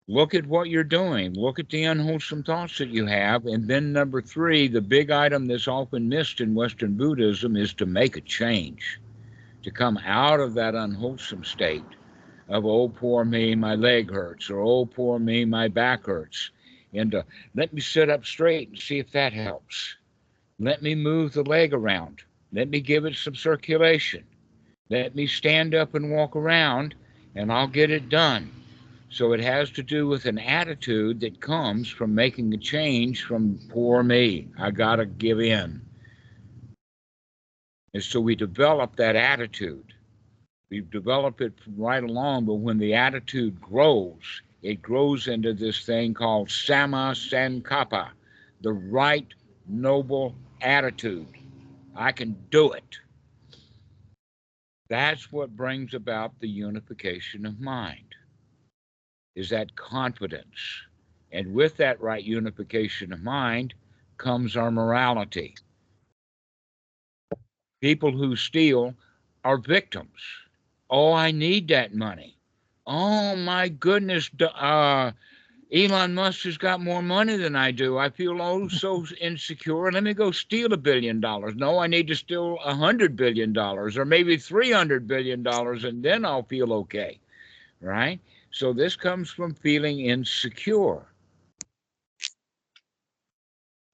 Look at what you're doing. Look at the unwholesome thoughts that you have. And then number three, the big item that's often missed in Western Buddhism, is to make a change, to come out of that unwholesome state of, oh, poor me, my leg hurts, or oh, poor me, my back hurts, and let me sit up straight and see if that helps. Let me move the leg around. Let me give it some circulation. Let me stand up and walk around, and I'll get it done. So it has to do with an attitude that comes from making a change from poor me. I got to give in. And so we develop that attitude. We develop it right along, but when the attitude grows, it grows into this thing called Samma Sankappa, the right noble attitude. I can do it. That's what brings about the unification of mind, is that confidence. And with that right unification of mind comes our morality. People who steal are victims. Oh, I need that money. Oh, my goodness. Elon Musk has got more money than I do. I feel oh so insecure. Let me go steal $1 billion. No, I need to steal $100 billion or maybe $300 billion, and then I'll feel okay. Right? So this comes from feeling insecure.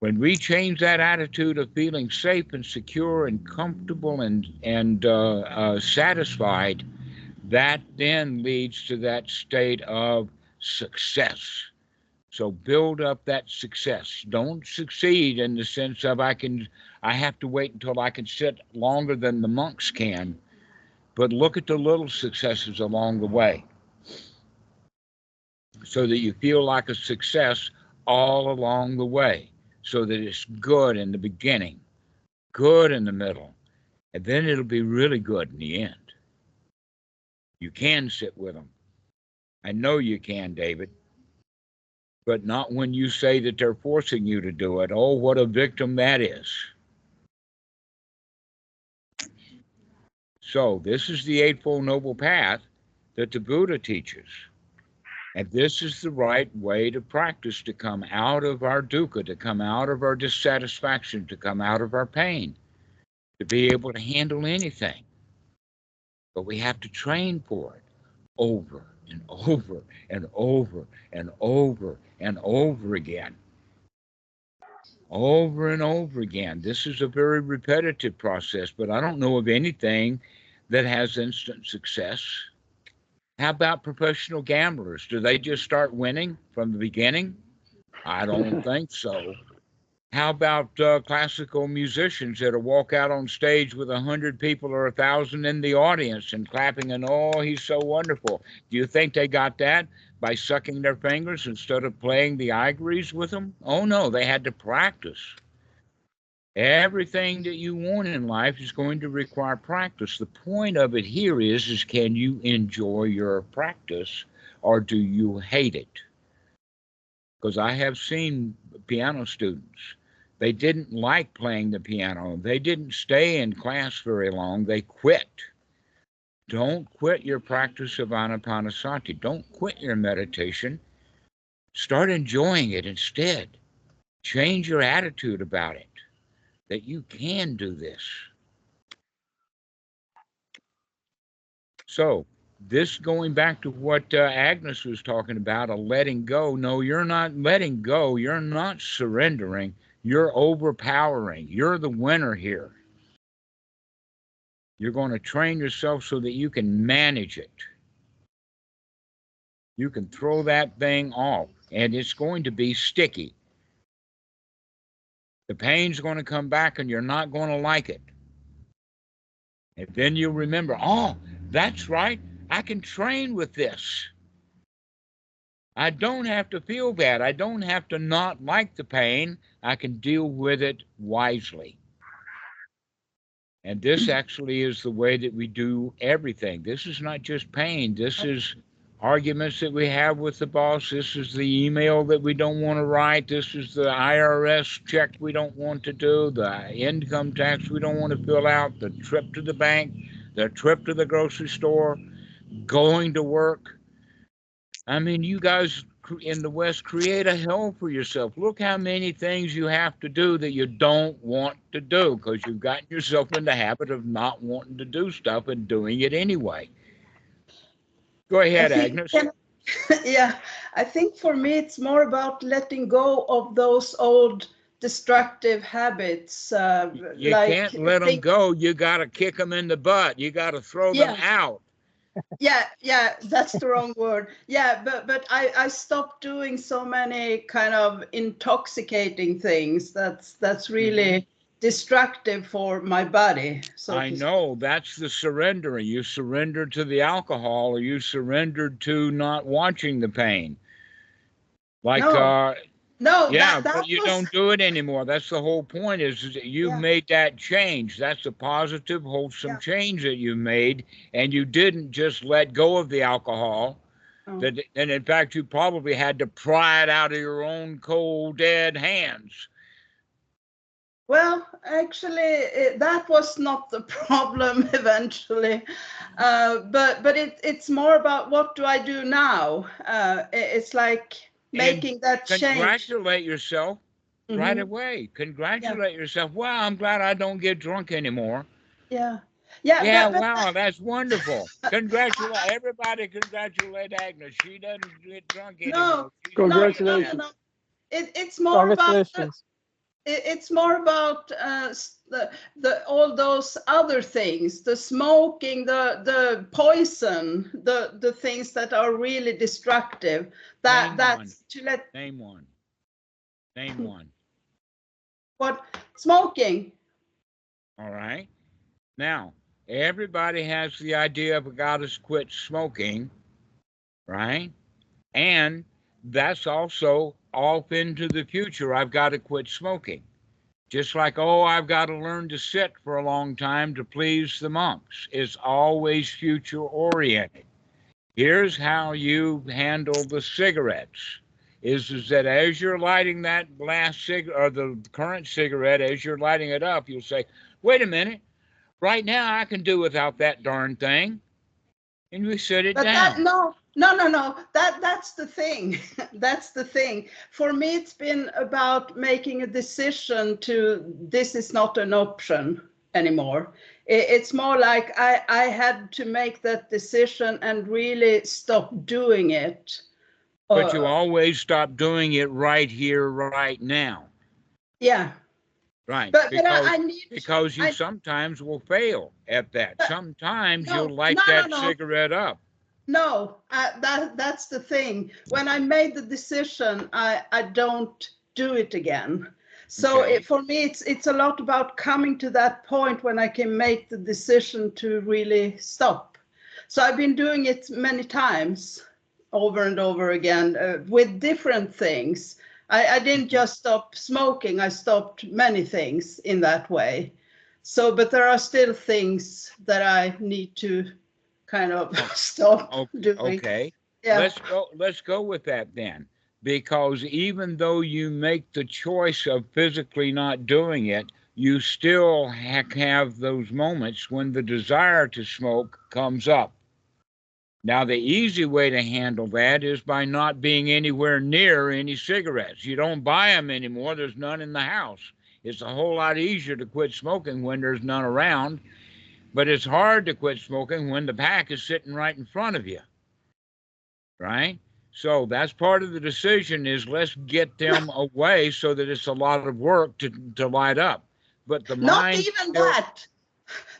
When we change that attitude of feeling safe and secure and comfortable and satisfied, that then leads to that state of success. So build up that success. Don't succeed in the sense of I have to wait until I can sit longer than the monks can, but look at the little successes along the way so that you feel like a success all along the way, so that it's good in the beginning, good in the middle, and then it'll be really good in the end. You can sit with them. I know you can, David. But not when you say that they're forcing you to do it. Oh, what a victim that is. So this is the Eightfold Noble Path that the Buddha teaches. And this is the right way to practice, to come out of our dukkha, to come out of our dissatisfaction, to come out of our pain, to be able to handle anything. But we have to train for it over and over and over and over and over again. Over and over again. This is a very repetitive process, but I don't know of anything that has instant success. How about professional gamblers? Do they just start winning from the beginning? I don't think so. How about classical musicians that'll walk out on stage with 100 people or 1,000 in the audience and clapping and, oh, he's so wonderful. Do you think they got that by sucking their fingers instead of playing the ivories with them? Oh, no, they had to practice. Everything that you want in life is going to require practice. The point of it here is can you enjoy your practice or do you hate it? Because I have seen piano students. They didn't like playing the piano. They didn't stay in class very long. They quit. Don't quit your practice of anapanasati. Don't quit your meditation. Start enjoying it instead. Change your attitude about it, that you can do this. So this going back to what Agnes was talking about, a letting go. No, you're not letting go. You're not surrendering. You're overpowering. You're the winner here. You're going to train yourself so that you can manage it. You can throw that thing off, and it's going to be sticky. The pain's going to come back, and you're not going to like it. And then you'll remember, oh, that's right. I can train with this. I don't have to feel bad. I don't have to not like the pain. I can deal with it wisely. And this actually is the way that we do everything. This is not just pain. This is arguments that we have with the boss. This is the email that we don't want to write. This is the IRS check we don't want to do, the income tax we don't want to fill out, the trip to the bank, the trip to the grocery store, going to work. I mean, you guys in the West create a hell for yourself. Look how many things you have to do that you don't want to do because you've gotten yourself in the habit of not wanting to do stuff and doing it anyway. Go ahead, Agnes. Yeah, I think for me it's more about letting go of those old destructive habits. You like can't let them go. You got to kick them in the butt. You got to throw them out. Yeah, that's the wrong word. Yeah, but I stopped doing so many kind of intoxicating things. That's really destructive for my body. So I know, that's the surrendering. You surrendered to the alcohol, or you surrendered to not watching the pain. Like, no, yeah, that but you was... don't do it anymore. That's the whole point, is that you've made that change. That's a positive, wholesome change that you made, and you didn't just let go of the alcohol. And in fact, you probably had to pry it out of your own cold, dead hands. Well, actually, that was not the problem eventually, but it's more about what do I do now. It's like making that change. Congratulate yourself right away. Congratulate yourself. Well, I'm glad I don't get drunk anymore. Yeah, but wow, that's wonderful. Congratulate everybody. Congratulate Agnes. She doesn't get drunk anymore. Congratulations. No. It's more about Congratulations. It's more about the all those other things, the smoking, the poison, the things that are really destructive. Name one. What? Smoking. All right. Now, everybody has the idea of got to quit smoking, right? And that's also off into the future. I've got to quit smoking. Just like, I've got to learn to sit for a long time to please the monks. It's always future oriented. Here's how you handle the cigarettes. Is that as you're lighting that last cigarette, or the current cigarette, as you're lighting it up, you'll say, wait a minute, right now I can do without that darn thing. And you set it down. No. That's the thing. That's the thing. For me, it's been about making a decision to, this is not an option anymore. It's more like I had to make that decision and really stop doing it. But you always stop doing it right here, right now. Yeah. Right. But because you sometimes will fail at that. Sometimes you'll light that cigarette up. No, that's the thing. When I made the decision, I don't do it again. So for me, it's a lot about coming to that point when I can make the decision to really stop. So I've been doing it many times, over and over again, with different things. I didn't just stop smoking. I stopped many things in that way. So, but there are still things that I need to kind of stop doing. Okay. Yeah. Let's go with that then. Because even though you make the choice of physically not doing it, you still have those moments when the desire to smoke comes up. Now, the easy way to handle that is by not being anywhere near any cigarettes. You don't buy them anymore. There's none in the house. It's a whole lot easier to quit smoking when there's none around. But it's hard to quit smoking when the pack is sitting right in front of you, right? So that's part of the decision, is let's get them away so that it's a lot of work to light up. But the mind...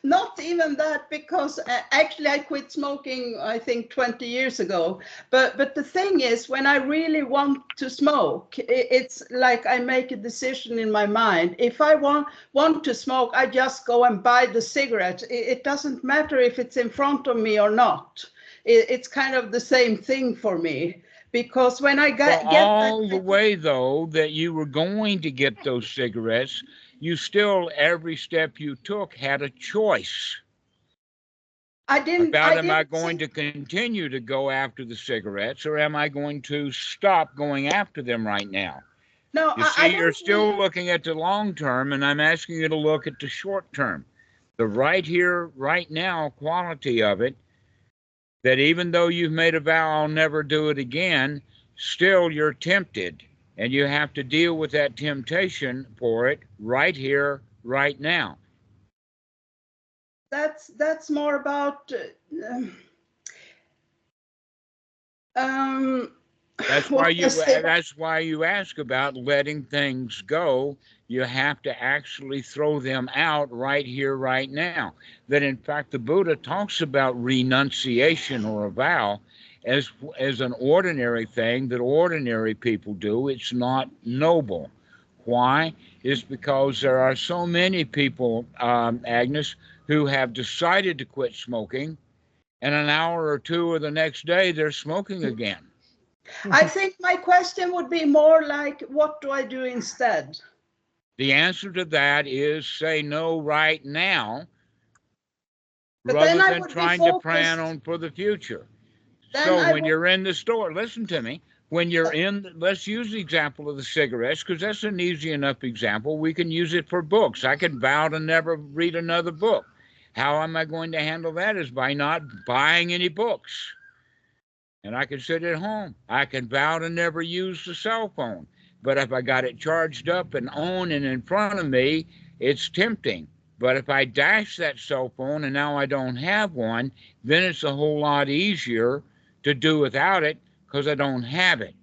Not even that, because actually I quit smoking, I think 20 years ago. But the thing is, when I really want to smoke, it's like I make a decision in my mind. If I want to smoke, I just go and buy the cigarette. It doesn't matter if it's in front of me or not. It's kind of the same thing for me. Because when I get all the way, though, that you were going to get those cigarettes, you still, every step you took, had a choice. Am I going to continue to go after the cigarettes, or am I going to stop going after them right now? No, you see, you're still looking at the long term, and I'm asking you to look at the short term. The right here, right now quality of it, that even though you've made a vow, I'll never do it again, still you're tempted. And you have to deal with that temptation for it right here, right now. That's more about That's why you ask about letting things go. You have to actually throw them out right here, right now. That in fact, the Buddha talks about renunciation or a vow as an ordinary thing that ordinary people do. It's not noble. Why? It's because there are so many people, Agnes, who have decided to quit smoking, and an hour or two or the next day they're smoking again. I think my question would be more like, what do I do instead? The answer to that is say no right now, But rather then I than would be trying to plan focused. on for the future. Then So I when would, you're in the store, listen to me. When you're in, let's use the example of the cigarettes, because that's an easy enough example. We can use it for books. I can vow to never read another book. How am I going to handle that? Is by not buying any books. And I can sit at home. I can vow to never use the cell phone. But if I got it charged up and on and in front of me, it's tempting. But if I dash that cell phone and now I don't have one, then it's a whole lot easier to do without it because I don't have it.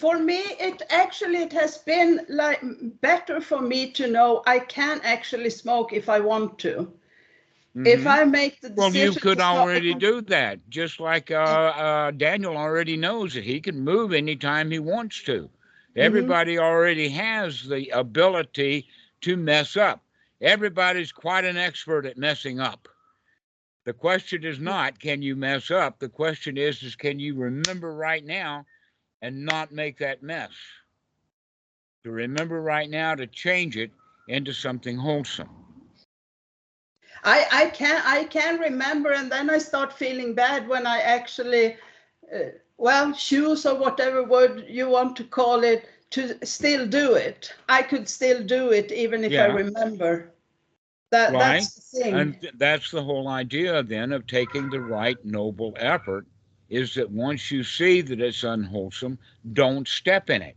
for me, it has been like better for me to know I can actually smoke if I want to. If I make the decision. Well, you could already do that, just like Daniel already knows that he can move anytime he wants to. Everybody already has the ability to mess up. Everybody's quite an expert at messing up. The question is not, can you mess up? The question is can you remember right now and not make that mess? To remember right now to change it into something wholesome. I can remember, and then I start feeling bad when I actually, choose or whatever word you want to call it, to still do it. I could still do it even if I remember. That's the thing. And that's the whole idea then of taking the right noble effort, is that once you see that it's unwholesome, don't step in it.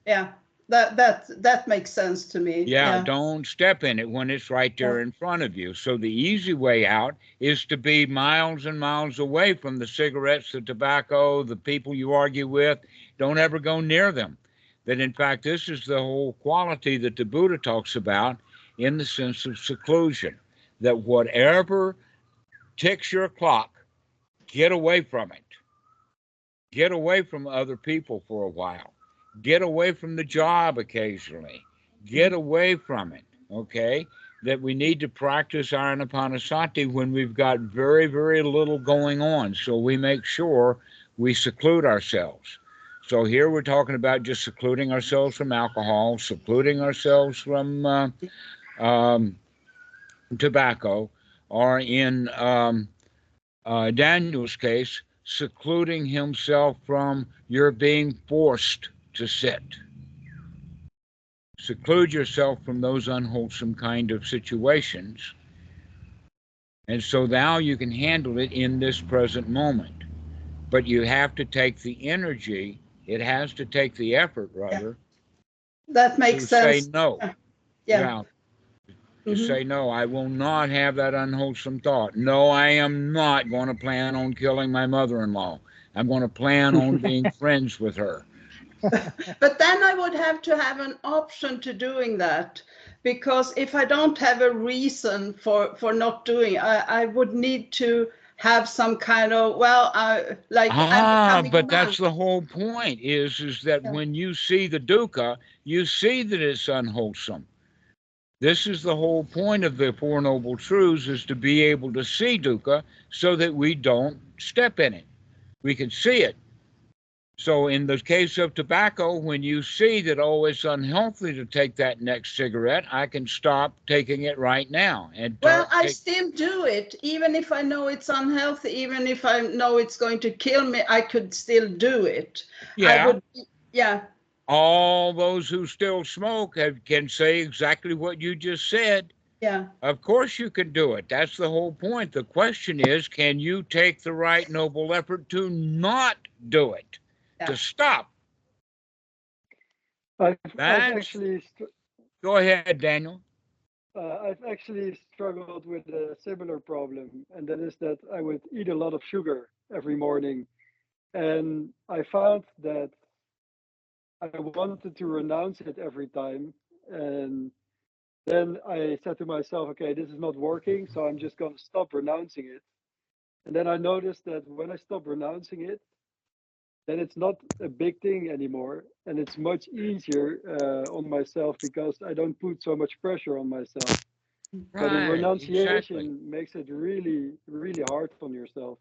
Yeah. That makes sense to me. Yeah, don't step in it when it's right there in front of you. So the easy way out is to be miles and miles away from the cigarettes, the tobacco, the people you argue with. Don't ever go near them. That in fact, this is the whole quality that the Buddha talks about in the sense of seclusion. That whatever ticks your clock, get away from it. Get away from other people for a while. Get away from the job occasionally. Get away from it, okay? That we need to practice Anapanasati when we've got very, very little going on. So we make sure we seclude ourselves. So here we're talking about just secluding ourselves from alcohol, secluding ourselves from tobacco, or in Daniel's case, secluding himself from your being forced to sit. Seclude yourself from those unwholesome kind of situations. And so now you can handle it in this present moment. But you have to take the energy, it has to take the effort, rather. That makes sense. Say no. To say no, I will not have that unwholesome thought. No, I am not going to plan on killing my mother-in-law. I'm going to plan on being friends with her. But then I would have to have an option to doing that, because if I don't have a reason for not doing, I would need to have some kind of, but that's the whole point is that when you see the dukkha, you see that it's unwholesome. This is the whole point of the Four Noble Truths, is to be able to see dukkha so that we don't step in it. We can see it. So in the case of tobacco, when you see that, oh, it's unhealthy to take that next cigarette, I can stop taking it right now. I still do it, even if I know it's unhealthy, even if I know it's going to kill me, I could still do it. All those who still smoke can say exactly what you just said. Yeah. Of course you can do it. That's the whole point. The question is, can you take the right noble effort to not do it? To stop. I've actually go ahead, Daniel. I've actually struggled with a similar problem, and that is that I would eat a lot of sugar every morning, And I found that I wanted to renounce it every time. And then I said to myself, okay, this is not working, so I'm just going to stop renouncing it. And then I noticed that when I stop renouncing it, then it's not a big thing anymore. And it's much easier on myself because I don't put so much pressure on myself. But a Right, renunciation exactly. makes it really, really hard on yourself.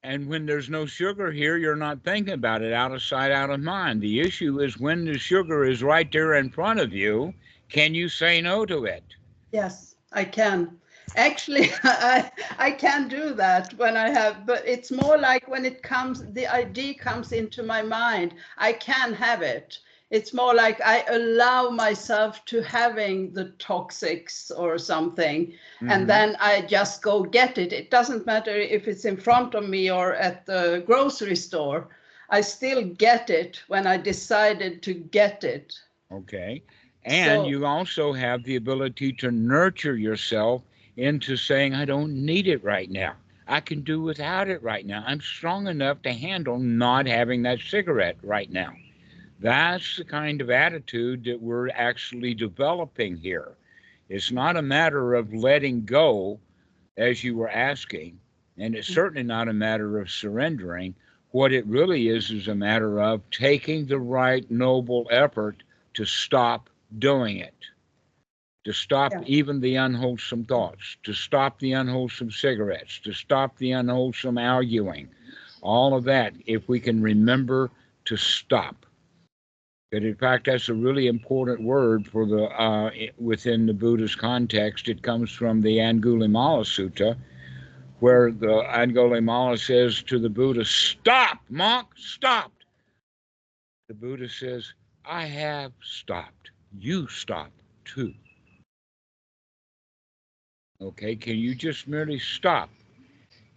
And when there's no sugar here, you're not thinking about it, out of sight, out of mind. The issue is when the sugar is right there in front of you, can you say no to it? Yes, I can. Actually, I can do that when I have, but it's more like when it comes, the idea comes into my mind, I can have it. It's more like I allow myself to having the toxics or something, and then I just go get it. It doesn't matter if it's in front of me or at the grocery store. I still get it when I decided to get it. Okay. And So, you also have the ability to nurture yourself into saying, I don't need it right now. I can do without it right now. I'm strong enough to handle not having that cigarette right now. That's the kind of attitude that we're actually developing here. It's not a matter of letting go, as you were asking, and it's certainly not a matter of surrendering. What it really is a matter of taking the right noble effort to stop doing it, to stop yeah. even the unwholesome thoughts, to stop the unwholesome cigarettes, to stop the unwholesome arguing, all of that, if we can remember to stop. But in fact, that's a really important word for the within the Buddhist context. It comes from the Angulimala Sutta, where the Angulimala says to the Buddha, "Stop, monk, stop." The Buddha says, "I have stopped. You stop too." Okay, can you just merely stop?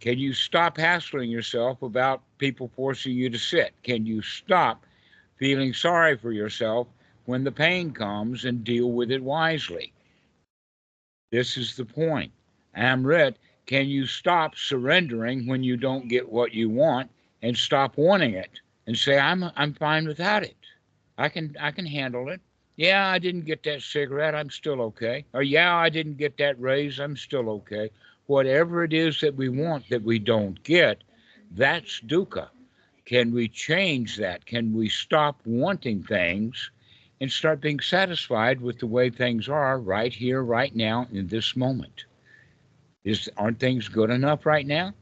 Can you stop hassling yourself about people forcing you to sit? Can you stop feeling sorry for yourself when the pain comes and deal with it wisely? This is the point. Amrit, can you stop surrendering when you don't get what you want and stop wanting it and say, I'm fine without it. I can handle it. Yeah, I didn't get that cigarette, I'm still okay. Or yeah, I didn't get that raise, I'm still okay. Whatever it is that we want that we don't get, that's dukkha. Can we change that? Can we stop wanting things and start being satisfied with the way things are right here, right now, in this moment? Aren't things good enough right now?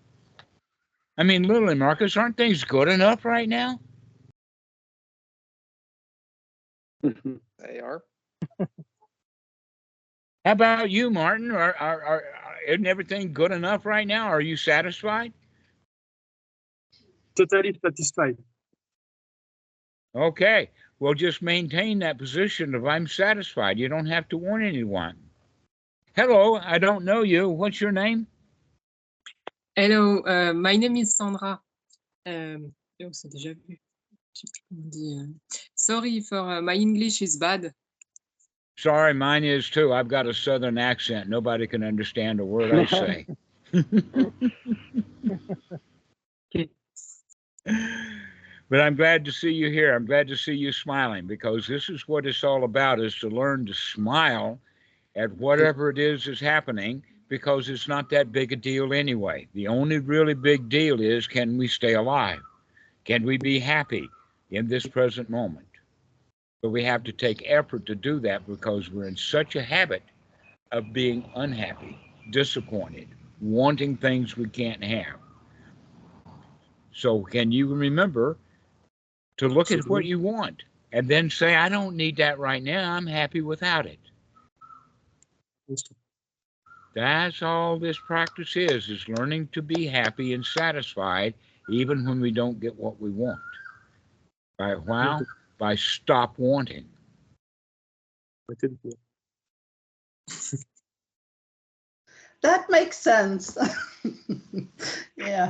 I mean, literally, Marcus, aren't things good enough right now? They are. How about you, Martin? Isn't everything good enough right now? Are you satisfied? Totally satisfied. Okay. Well, just maintain that position of I'm satisfied. You don't have to warn anyone. Hello, I don't know you. What's your name? Hello, my name is Sandra. On s'est déjà vu. Je sais plus comment on dit. Sorry for my English is bad. Sorry, mine is too. I've got a southern accent. Nobody can understand a word I say. Okay. But I'm glad to see you here. I'm glad to see you smiling, because this is what it's all about, is to learn to smile at whatever it is that's happening, because it's not that big a deal anyway. The only really big deal is, can we stay alive? Can we be happy in this present moment? But we have to take effort to do that, because we're in such a habit of being unhappy, disappointed, wanting things we can't have. So can you remember to look at what you want and then say, I don't need that right now. I'm happy without it. That's all this practice is learning to be happy and satisfied even when we don't get what we want. By wow, by stop wanting. that makes sense. Yeah.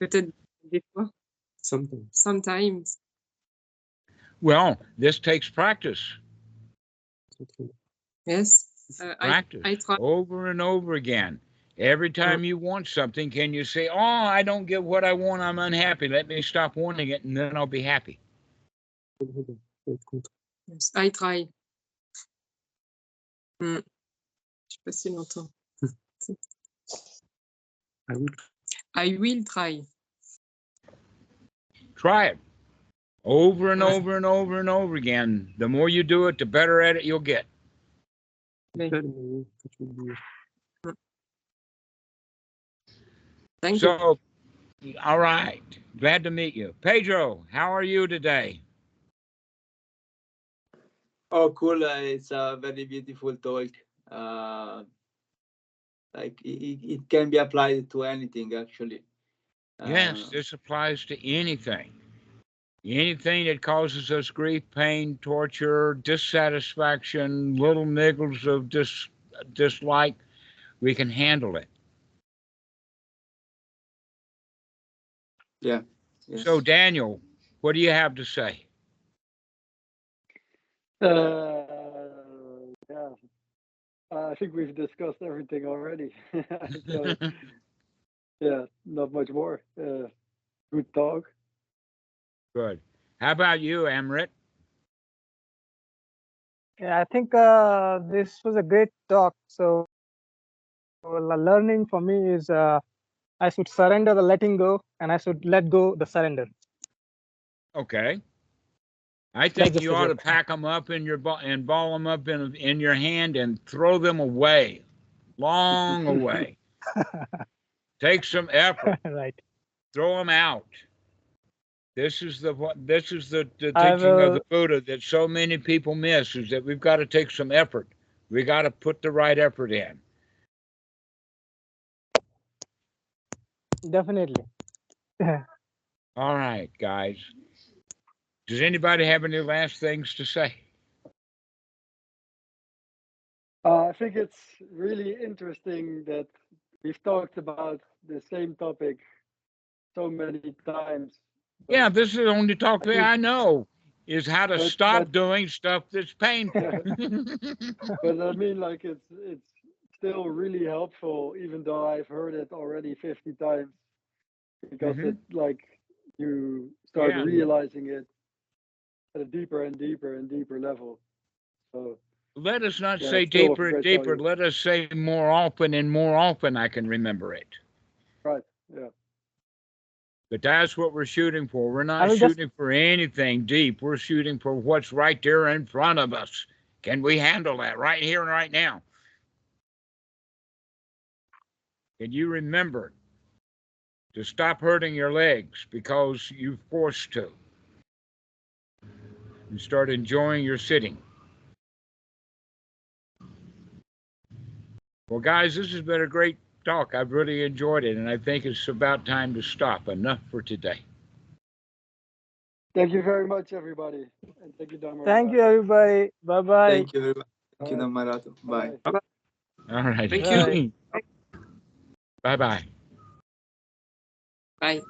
Peut-être des fois. Sometimes. Well, this takes practice. Yes. Practice I try. over and over again. Every time you want something, can you say, oh, I don't get what I want, I'm unhappy. Let me stop wanting it, and then I'll be happy. Yes, I try. Je sais pas si longtemps. I will try. Try it over and over and over and over again. The more you do it, the better at it you'll get. Thank you. So, all right. Glad to meet you. Pedro, how are you today? Oh, cool. It's a very beautiful talk. Like it can be applied to anything, actually. Yes, this applies to anything. Anything that causes us grief, pain, torture, dissatisfaction, little niggles of dislike, we can handle it. Yeah. Yes. So, Daniel, what do you have to say? Yeah, I think we've discussed everything already. So, yeah, not much more. Good talk. Good. How about you, Amrit? Yeah, I think this was a great talk. So the learning for me is I should surrender the letting go, and I should let go the surrender. Okay. I think That's you just ought a to pack them up in your and ball them up in your hand and throw them away, long away. Take some effort. right. Throw them out. This is the I teaching of will the Buddha that so many people miss, is that we've got to take some effort. We got to put the right effort in. definitely. All right, guys. Does anybody have any last things to say? I think it's really interesting that we've talked about the same topic so many times. Yeah, this is the only talk that I know, is how to stop but doing stuff that's painful. but I mean, like it's still really helpful, even though I've heard it already 50 times, because Mhm. it like you start Yeah. realizing it at a deeper and deeper and deeper level. So Let us not yeah, say it's still of deeper and great deeper. value. Let us say more often and more often I can remember it. Right. Yeah. But that's what we're shooting for. We're I not will just shooting for anything deep. We're shooting for what's right there in front of us. Can we handle that right here and right now? Can you remember to stop hurting your legs because you're forced to? And start enjoying your sitting. Well, guys, this has been a great talk. I've really enjoyed it, and I think it's about time to stop. Enough for today. Thank you very much, everybody, and thank you, Dhammarato. thank you, everybody. Bye bye. Thank you, everybody. Thank you, Dhammarato. Bye. All right. Thank you. Bye-bye. Bye.